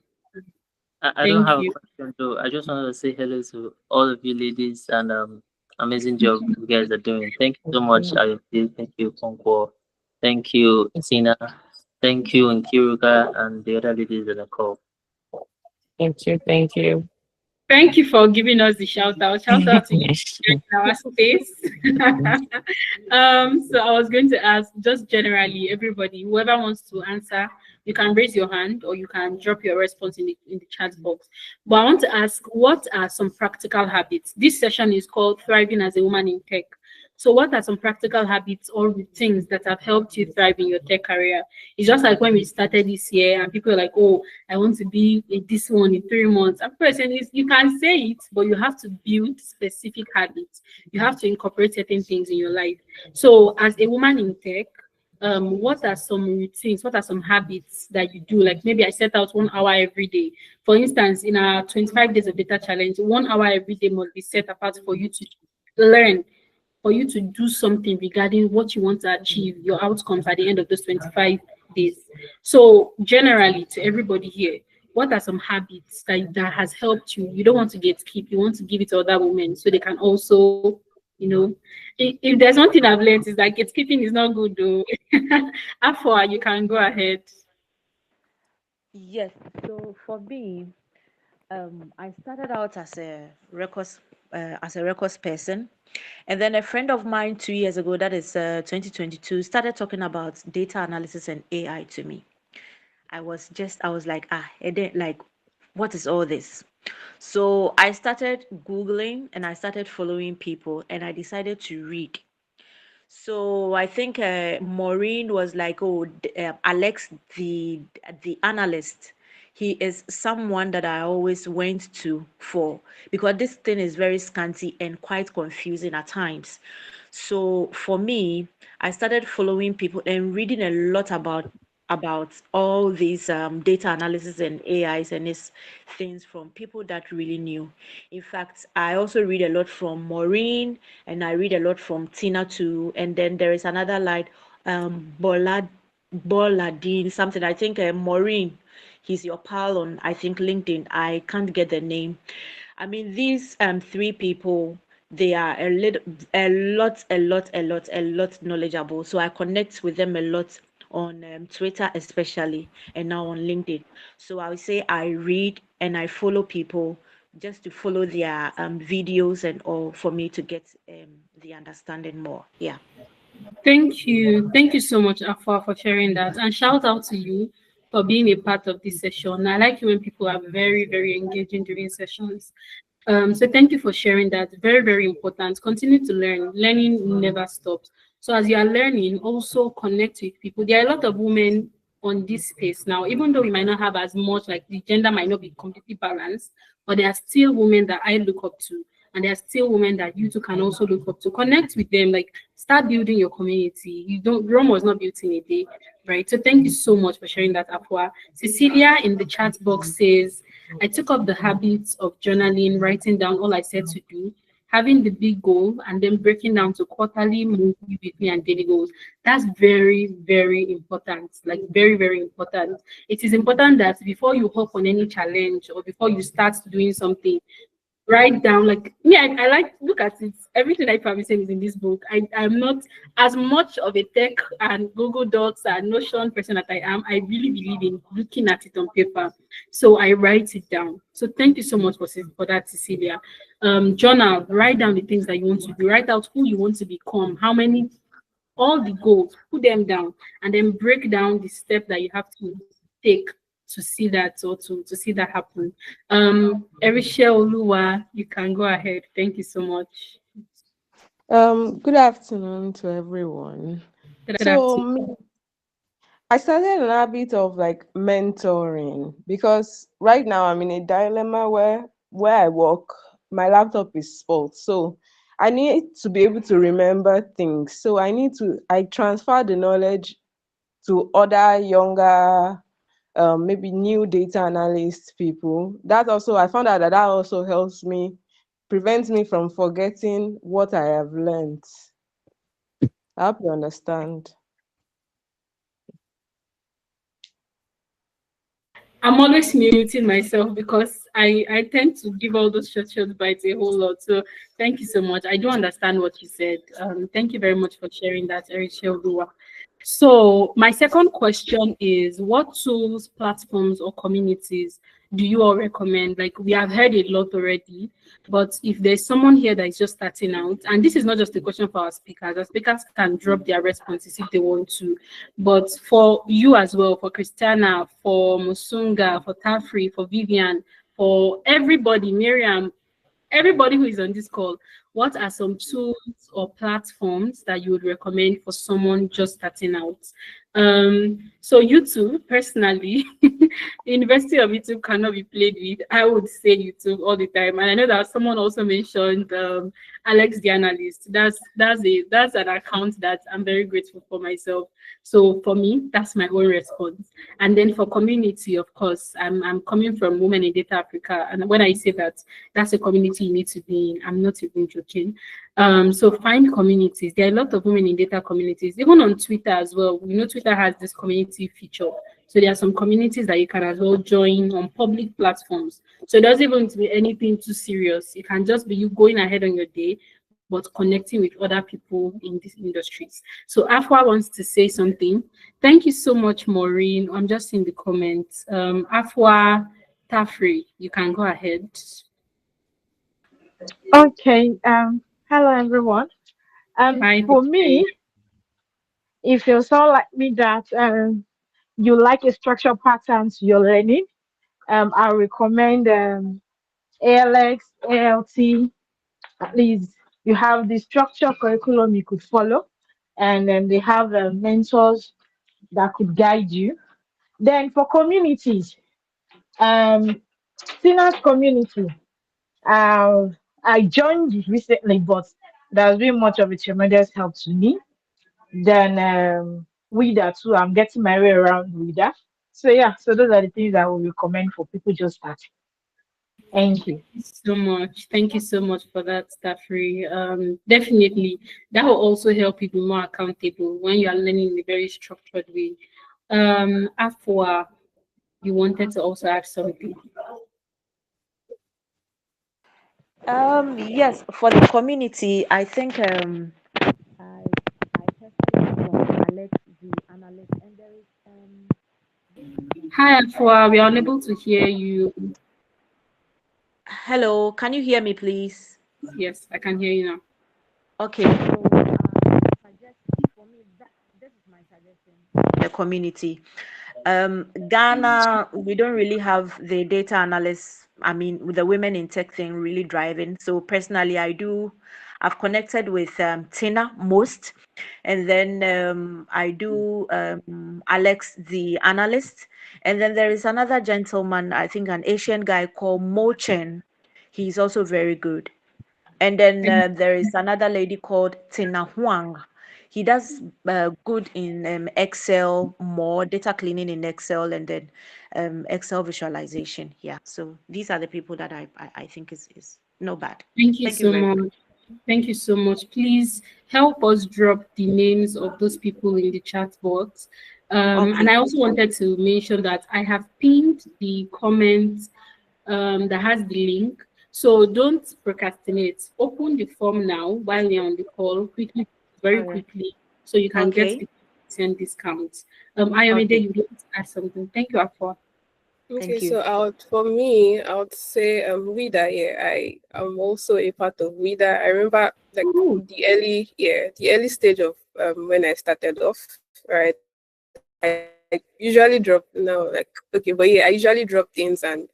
Speaker 7: I don't
Speaker 3: Thank
Speaker 7: have
Speaker 3: you.
Speaker 7: a question though. I just want to say hello to all of you ladies and amazing job you guys are doing. Thank you so much, Ayomide. Thank you, Okonkwo. Thank you, Tina. Thank you, Nkiruka, and the other ladies in the call.
Speaker 1: Thank you. Thank you.
Speaker 3: Thank you for giving us the shout out. Shout out to you in our space. So I was going to ask just generally, everybody, whoever wants to answer, you can raise your hand or you can drop your response in the chat box. But I want to ask, what are some practical habits? This session is called Thriving as a Woman in Tech. So what are some practical habits or routines that have helped you thrive in your tech career? It's just like when we started this year and people are like, oh, I want to be this one in 3 months. And person is, you can say it, but you have to build specific habits. You have to incorporate certain things in your life. So as a woman in tech, what are some routines, what are some habits that you do? Like maybe I set out 1 hour every day. For instance, in our 25 days of data challenge, 1 hour every day must be set apart for you to learn, for you to do something regarding what you want to achieve, your outcomes at the end of those 25 days. So generally to everybody here, what are some habits that has helped you? You don't want to gatekeep, you want to give it to other women so they can also, if there's one thing I've learned is that gatekeeping is not good though. Afua, you can go ahead.
Speaker 5: Yes. So for me, I started out as a records person, and then a friend of mine 2 years ago, that is 2022, started talking about data analysis and AI to me. I was like, it didn't like, what is all this? So I started Googling and I started following people and I decided to read. So I think Maureen was like, oh, Alex, the analyst. He is someone that I always went to for because this thing is very scanty and quite confusing at times. So for me, I started following people and reading a lot about all these data analysis and AIs and these things from people that really knew. In fact, I also read a lot from Maureen and I read a lot from Tina too. And then there is another like Boladin, something. I think Maureen, he's your pal on I think LinkedIn. I can't get the name. I mean, these 3 people, they are a lot knowledgeable. So I connect with them a lot on Twitter, especially, and now on LinkedIn. So I would say I read and I follow people just to follow their videos and all for me to get the understanding more. Yeah.
Speaker 3: Thank you. Thank you so much, Afua, for sharing that. And shout out to you for being a part of this session. I like it when people are very, very engaging during sessions. So thank you for sharing that. Very, very important. Continue to learn. Learning never stops. So as you are learning, also connect with people. There are a lot of women on this space now, even though we might not have as much, like the gender might not be completely balanced, but there are still women that I look up to. And there are still women that you too can also look up to. Connect with them, like start building your community. Rome was not built in a day, right? So thank you so much for sharing that, Afua. Cecilia in the chat box says, I took up the habit of journaling, writing down all I said to do, having the big goal, and then breaking down to quarterly, monthly, weekly, and daily goals. That's very, very important. Like very, very important. It is important that before you hop on any challenge or before you start doing something, write down, like me, I like, look at it, everything I probably saying is in this book. I'm not as much of a tech and Google Docs and Notion person that I am. I really believe in looking at it on paper, so I write it down. So thank you so much for that, Cecilia. Journal, write down the things that you want to do, write out who you want to become, how many, all the goals, put them down, and then break down the step that you have to take to see that, or to see that happen. Erisha Oluwa, you can go ahead. Thank you so much.
Speaker 8: Good afternoon to everyone.
Speaker 3: Good
Speaker 8: So
Speaker 3: afternoon.
Speaker 8: I started an habit of like mentoring because right now I'm in a dilemma where I work, my laptop is spoiled. So I need to be able to remember things. So I transfer the knowledge to other younger, maybe new data analyst people. I found out that also helps me, prevents me from forgetting what I have learned. I hope you understand.
Speaker 3: I'm always muting myself because I tend to give all those short bites a whole lot. So thank you so much. I do understand what you said. Thank you very much for sharing that, Erisha Oluwa. So my second question is, what tools, platforms, or communities do you all recommend? Like, we have heard a lot already, but if there's someone here that is just starting out, and this is not just a question for our speakers can drop their responses if they want to, but for you as well, for Christiana, for Musunga, for Tafri, for Vivian, for everybody, Miriam, everybody who is on this call, what are some tools or platforms that you would recommend for someone just starting out? So YouTube, personally, the University of YouTube cannot be played with. I would say YouTube all the time. And I know that someone also mentioned Alex the Analyst. That's an account that I'm very grateful for myself. So for me, that's my own response. And then for community, of course, I'm coming from Women in Data Africa. And when I say that, that's a community you need to be in. I'm not even joking. So find communities. There are a lot of women in data communities, even on Twitter as well. We know Twitter has this community feature. So there are some communities that you can as well join on public platforms. So it doesn't even be anything too serious. It can just be you going ahead on your day, but connecting with other people in these industries. So Afua wants to say something. Thank you so much, Maureen. I'm just in the comments. Afua Tafri, you can go ahead.
Speaker 9: Okay. Hello everyone.
Speaker 3: Hi,
Speaker 9: For me, if you're someone like me that you like a structured patterns you're learning, I recommend ALX, ALT. At least you have the structured curriculum you could follow, and then they have mentors that could guide you. Then for communities, Sinners community. I joined recently, but there's been much of a tremendous help to me. Then Wida too. I'm getting my way around Wida. So yeah, so those are the things I would recommend for people just starting. Thank you.
Speaker 3: So much. Thank you so much for that, Staffrey. Definitely, that will also help you be more accountable when you are learning in a very structured way. Afua, you wanted to also add something.
Speaker 5: Yes, for the community, I think I tested from Alex the analyst, and there is
Speaker 3: Hi, Afua. We are unable to hear you.
Speaker 5: hello, can you hear me, please?
Speaker 3: Yes, I can hear you now.
Speaker 5: Okay, so suggestion for me, this is my suggestion. The community. Ghana, we don't really have the data analysts. I mean, with the women in tech thing really driving. So personally, I've connected with Tina most, and then I do Alex the analyst, and then there is another gentleman, I think an Asian guy called Mochen. He's also very good. And then there is another lady called Tina Huang. He does good in Excel, more data cleaning in Excel, and then Excel visualization. Yeah. So these are the people that I think is no bad.
Speaker 3: Thank you
Speaker 5: Thank you
Speaker 3: so
Speaker 5: very much.
Speaker 3: much. Thank you so much. Please help us drop the names of those people in the chat box.
Speaker 5: Okay.
Speaker 3: And I also wanted to mention that I have pinned the comment that has the link So don't procrastinate. Open the form now while you're on the call, quickly, very
Speaker 5: Okay.
Speaker 3: quickly, so you can get
Speaker 5: Okay.
Speaker 3: the 10 discounts. Ayomide,
Speaker 5: Okay.
Speaker 3: you need to add something. Thank you, Afua.
Speaker 2: Okay,
Speaker 5: Thank you.
Speaker 2: so for me, I would say WIDA, yeah, I am also a part of WIDA. I remember like
Speaker 3: Ooh,
Speaker 2: the early stage of when I started off, right? I usually drop now, like okay, but yeah, I usually drop things, and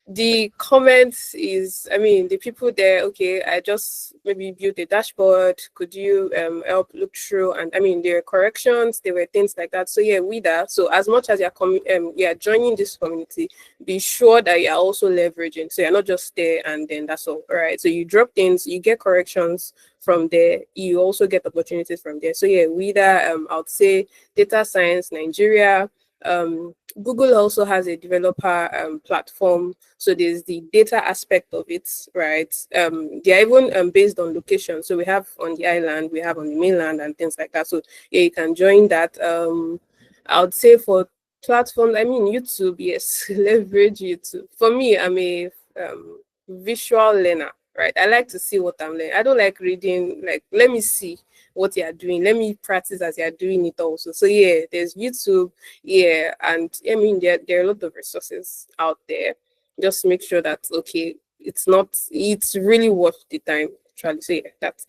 Speaker 2: the comments is, I mean, the people there, okay, I just maybe built a dashboard, could you help look through? And I mean, there were corrections, there were things like that. So yeah, with that, so as much as you're joining this community, be sure that you're also leveraging, so you're not just there and then that's all right. So you drop things, you get corrections from there, you also get opportunities from there. So yeah, with that, I would say data science Nigeria. Google also has a developer platform, so there's the data aspect of it, right? They're even based on location, so we have on the island, we have on the mainland, and things like that. So yeah, you can join that. I would say for platforms, I mean YouTube, yes, leverage YouTube. For me, I'm a visual learner, right? I like to see what I'm learning. I don't like reading. Like, let me see what you are doing. Let me practice as you are doing it also. So yeah, there's YouTube, yeah, and I mean there are a lot of resources out there. Just make sure that okay, it's really worth the time. Actually, so yeah, that's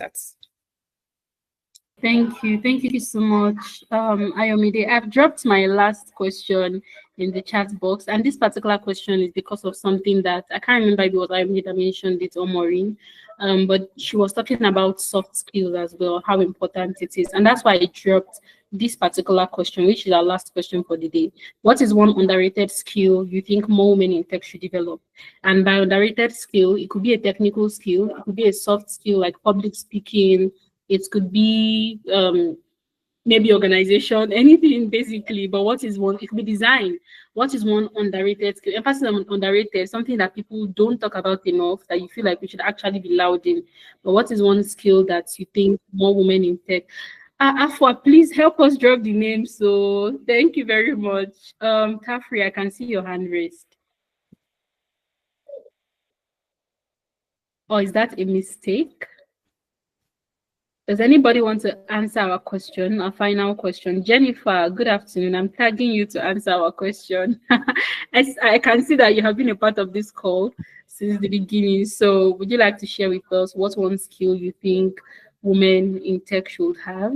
Speaker 3: thank you. Thank you so much, Ayomide. I've dropped my last question in the chat box, and this particular question is because of something that I can't remember if it was Ayomide that mentioned it or Maureen, but she was talking about soft skills as well, how important it is, and that's why I dropped this particular question, which is our last question for the day. What is one underrated skill you think more women in tech should develop? And by underrated skill, it could be a technical skill, it could be a soft skill like public speaking, it could be maybe organization, anything basically. But what is one? It could be design. What is one underrated skill? Emphasis on underrated, something that people don't talk about enough that you feel like we should actually be loud in. But what is one skill that you think more women in tech? Afua, please help us drop the name. So thank you very much. Tafri, I can see your hand raised. Or is that a mistake? Does anybody want to answer our question, our final question? Jennifer, good afternoon. I'm tagging you to answer our question. I can see that you have been a part of this call since the beginning. So would you like to share with us what one skill you think women in tech should have?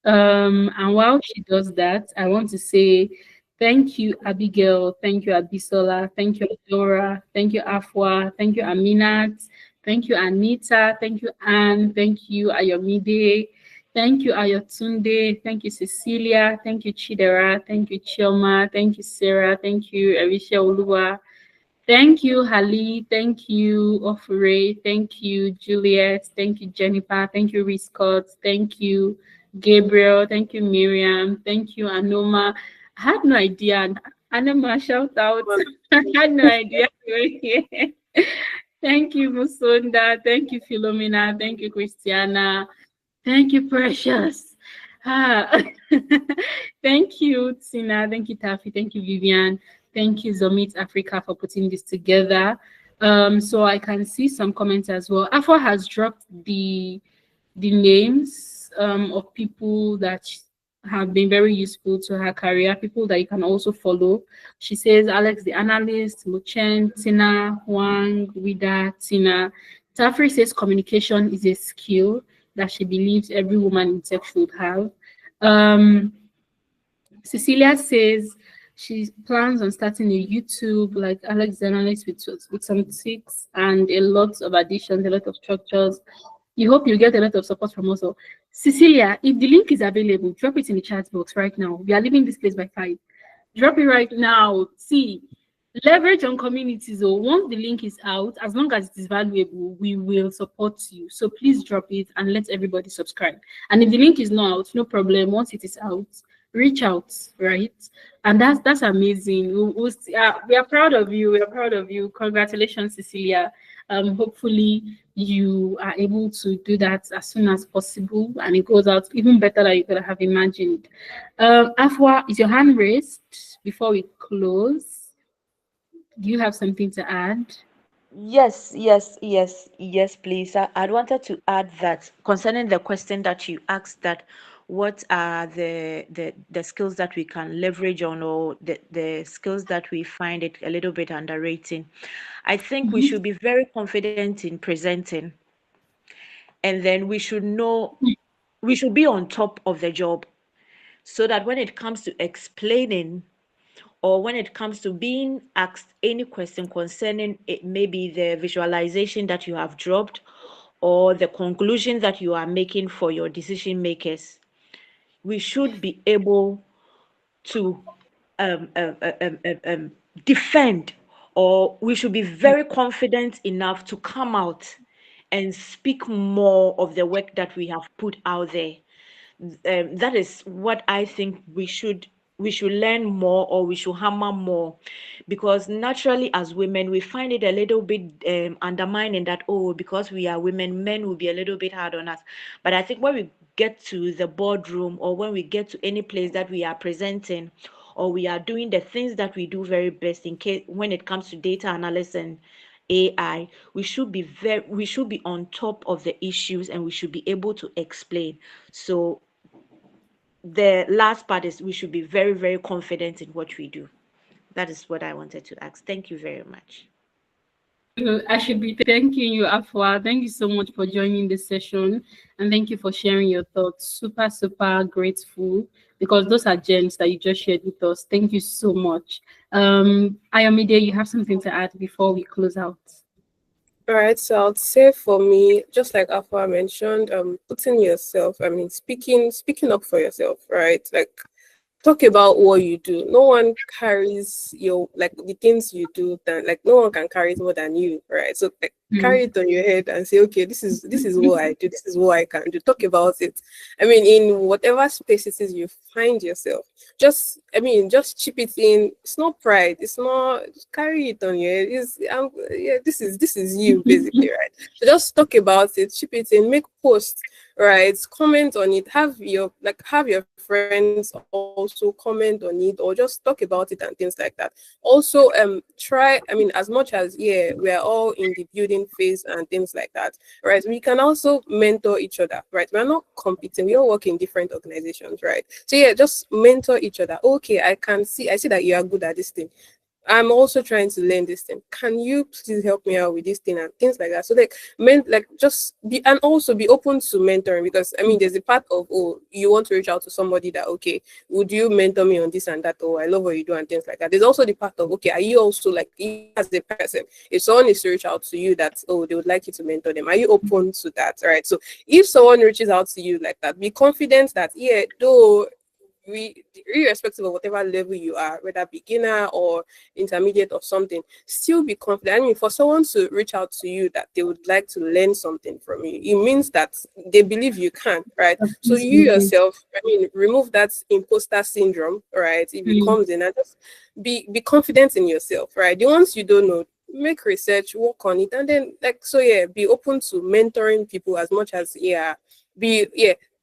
Speaker 3: And while she does that, I want to say thank you, Abigail. Thank you, Abisola. Thank you, Dora. Thank you, Afua. Thank you, Aminat. Thank you, Anita. Thank you, Anne. Thank you, Ayomide. Thank you, Ayotunde. Thank you, Cecilia. Thank you, Chidera. Thank you, Chioma. Thank you, Sarah. Thank you, Arisha Oluwa. Thank you, Hali. Thank you, Ofure. Thank you, Juliet. Thank you, Jennifer. Thank you, Scott. Thank you, Gabriel. Thank you, Miriam. Thank you, Anoma. I had no idea. Anoma, shout out. I had no idea you were here. Thank you, Musunda. Thank you, Philomena. Thank you, Christiana. Thank you, Precious. Ah. Thank you, Tina. Thank you, Taffy. Thank you, Vivian. Thank you, Zummit Africa, for putting this together. So I can see some comments as well. Afua has dropped the names of people that have been very useful to her career, people that you can also follow. She says Alex the analyst, Muchen, Tina, Wang, Wida, Tina. Tafri says communication is a skill that she believes every woman in tech should have. Cecilia says she plans on starting a YouTube like Alex the analyst with some tips and a lot of additions, a lot of structures. You hope you get a lot of support from us. So, Cecilia, if the link is available, drop it in the chat box right now. We are leaving this place by 5. Drop it right now. See, leverage on communities. So once the link is out, as long as it is valuable, we will support you. So please drop it and let everybody subscribe. And if the link is not out, no problem. Once it is out, reach out, right? And that's amazing. We are proud of you. We are proud of you. Congratulations, Cecilia. Hopefully you are able to do that as soon as possible and it goes out even better than you could have imagined. Afua, is your hand raised before we close? Do you have something to add?
Speaker 5: Yes, please. I'd wanted to add that concerning the question that you asked, that what are the skills that we can leverage on, or the skills that we find it a little bit underrating. I think we should be very confident in presenting, and then we should be on top of the job, so that when it comes to explaining, or when it comes to being asked any question concerning it, maybe the visualization that you have dropped, or the conclusion that you are making for your decision makers, we should be able to um, um, um, um, um, um, defend, or we should be very confident enough to come out and speak more of the work that we have put out there. That is what I think we should learn more, or we should hammer more, because naturally as women we find it a little bit undermining that, oh, because we are women, men will be a little bit hard on us. But I think when we get to the boardroom, or when we get to any place that we are presenting, or we are doing the things that we do very best, in case when it comes to data analysis and AI, we should be on top of the issues, and we should be able to explain. So the last part is we should be very, very confident in what we do. That is what I wanted to ask. Thank you very much.
Speaker 3: I should be thanking you, Afua. Thank you so much for joining this session, and thank you for sharing your thoughts. Super, super grateful, because those are gems that you just shared with us. Thank you so much. Ayomide, you have something to add before we close out?
Speaker 2: All right, so I'd say for me, just like Afua mentioned, putting yourself, I mean, speaking up for yourself, right? Like, talk about what you do. No one carries your, like, the things you do, than, like, no one can carry it more than you, right? So, like, carry it on your head and say, okay, this is what I do, this is what I can do. Talk about it. I mean, in whatever space it is you find yourself, just chip it in. It's not pride, it's not, just carry it on your head. Yeah, this is you basically, right? So just talk about it, chip it in, make posts, right? Comment on it, have your friends also comment on it, or just talk about it and things like that. Also, try, I mean, as much as, yeah, we're all in the building phase and things like that, right? We can also mentor each other, right? We're not competing, we all work in different organizations, right? So yeah, just mentor each other. Okay, I see that you are good at this thing, I'm also trying to learn this thing. Can you please help me out with this thing and things like that? So just be, and also be open to mentoring, because I mean there's a part of, oh, you want to reach out to somebody that, okay, would you mentor me on this and that, or I love what you do and things like that. There's also the part of, okay, are you also, like, you as a person, if someone is to reach out to you that, oh, they would like you to mentor them, are you open to that? Right. So if someone reaches out to you like that, be confident that, yeah, though irrespective of whatever level you are, whether beginner or intermediate or something, still be confident. I mean, for someone to reach out to you that they would like to learn something from you, it means that they believe you can, right? So you yourself, I mean, remove that imposter syndrome, right? If it comes in, and just be confident in yourself, right? The ones you don't know, make research, work on it, and then, like, so yeah, be open to mentoring people as much as,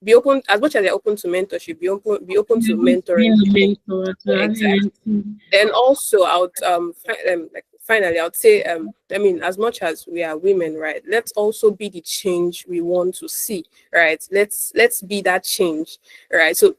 Speaker 2: be open, as much as you're open to mentorship, be open to mentoring people. Exactly. Then also, finally, I would say, I mean, as much as we are women, right, let's also be the change we want to see, right? Let's be that change, right? So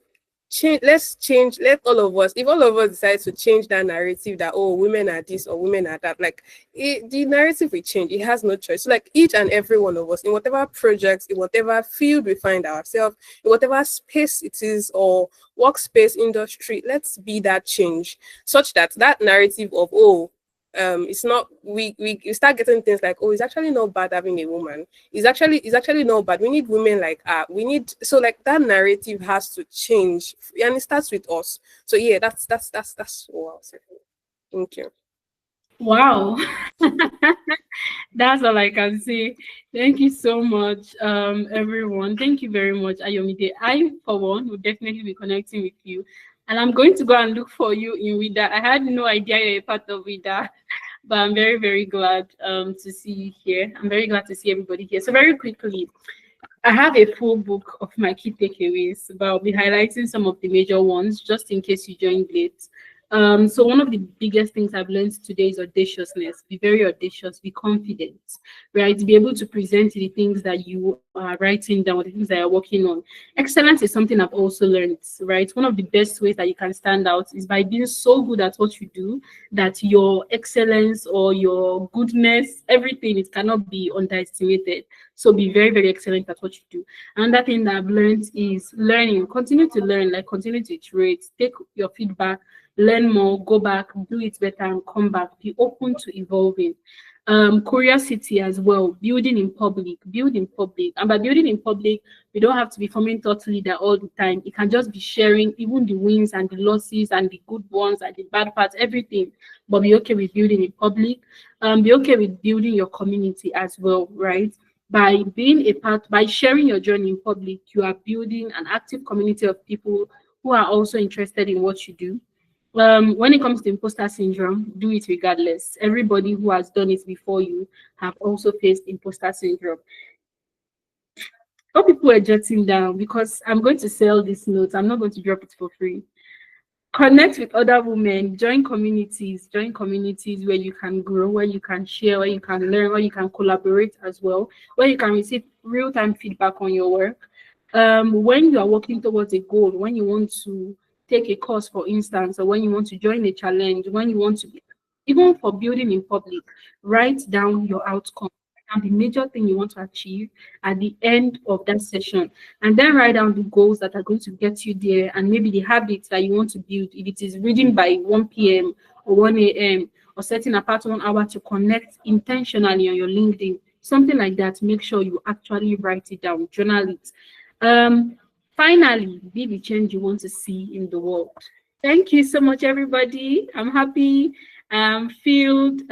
Speaker 2: let's change, let all of us, if all of us decide to change that narrative that, oh, women are this or women are that, like, the narrative will change. It has no choice. So, like, each and every one of us, in whatever projects, in whatever field we find ourselves, in whatever space it is, or workspace, industry, let's be that change, such that that narrative of, oh, it's not, we start getting things like, oh, it's actually not bad having a woman, it's actually not bad, we need women, like, we need, so, like, that narrative has to change, and it starts with us. So yeah, that's what I'll say. Thank you.
Speaker 3: Wow. That's all I can say. Thank you so much, everyone. Thank you very much, Ayomide. I, for one, will definitely be connecting with you. And I'm going to go and look for you in WIDA. I had no idea you're a part of WIDA, but I'm very, very glad to see you here. I'm very glad to see everybody here. So very quickly, I have a full book of my key takeaways, but I'll be highlighting some of the major ones just in case you joined late. So one of the biggest things I've learned today is audaciousness. Be very audacious, be confident, right? Be able to present the things that you are writing down, the things that you're working on. Excellence is something I've also learned, right? One of the best ways that you can stand out is by being so good at what you do that your excellence or your goodness, everything, it cannot be underestimated. So be very, very excellent at what you do. Another thing that I've learned is learning. Continue to learn, like continue to iterate, take your feedback, learn more, go back, do it better, and come back. Be open to evolving. Curiosity as well, building in public, build in public. And by building in public, we don't have to be forming thought leader all the time. It can just be sharing even the wins and the losses and the good ones and the bad parts, everything. But be okay with building in public. Be okay with building your community as well, right? By being a part, by sharing your journey in public, you are building an active community of people who are also interested in what you do. When it comes to imposter syndrome, do it regardless. Everybody who has done it before you have also faced imposter syndrome. All people are jotting down because I'm going to sell this note. I'm not going to drop it for free. Connect with other women, join communities where you can grow, where you can share, where you can learn, where you can collaborate as well, where you can receive real-time feedback on your work. When you are working towards a goal, when you want to take a course, for instance, or when you want to join a challenge, when you want to be, even for building in public, write down your outcome and the major thing you want to achieve at the end of that session, and then write down the goals that are going to get you there and maybe the habits that you want to build. If it is reading by 1 p.m. or 1 a.m. or setting apart 1 hour to connect intentionally on your LinkedIn, something like that, make sure you actually write it down, journal it. Finally, be the change you want to see in the world. Thank you so much, everybody. I'm happy, filled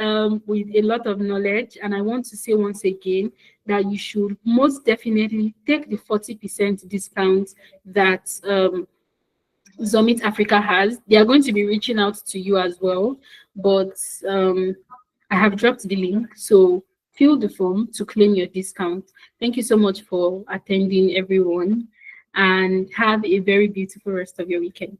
Speaker 3: with a lot of knowledge. And I want to say once again that you should most definitely take the 40% discount that Zummit Africa has. They are going to be reaching out to you as well. But I have dropped the link. So fill the form to claim your discount. Thank you so much for attending, everyone. And have a very beautiful rest of your weekend.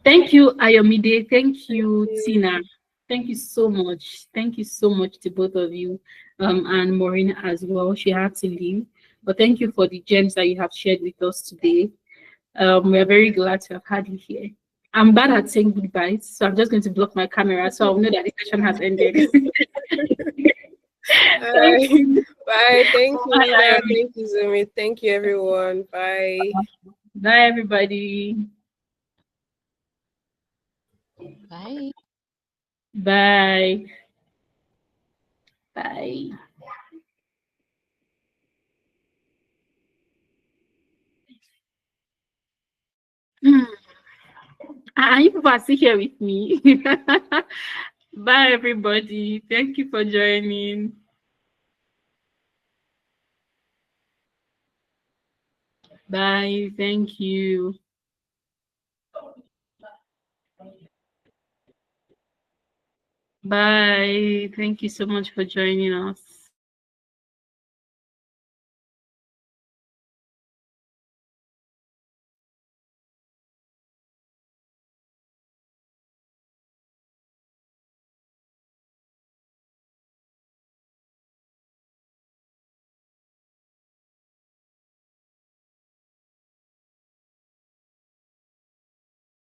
Speaker 3: Thank you, Ayomide. Thank you, Tina. Thank you so much. Thank you so much to both of you, and Maureen as well. She had to leave, but thank you for the gems that you have shared with us today. We are very glad to have had you here. I'm bad at saying goodbyes, so I'm just going to block my camera so I'll know that the session has ended.
Speaker 2: Thank you. Bye. Thank you, Nina. Thank you, Zumi. Thank you, everyone. Bye.
Speaker 3: Bye, everybody.
Speaker 10: Bye.
Speaker 3: Bye. Bye. You people are still here with me. Bye, everybody. Thank you for joining. Bye. Thank you. Bye. Thank you so much for joining us.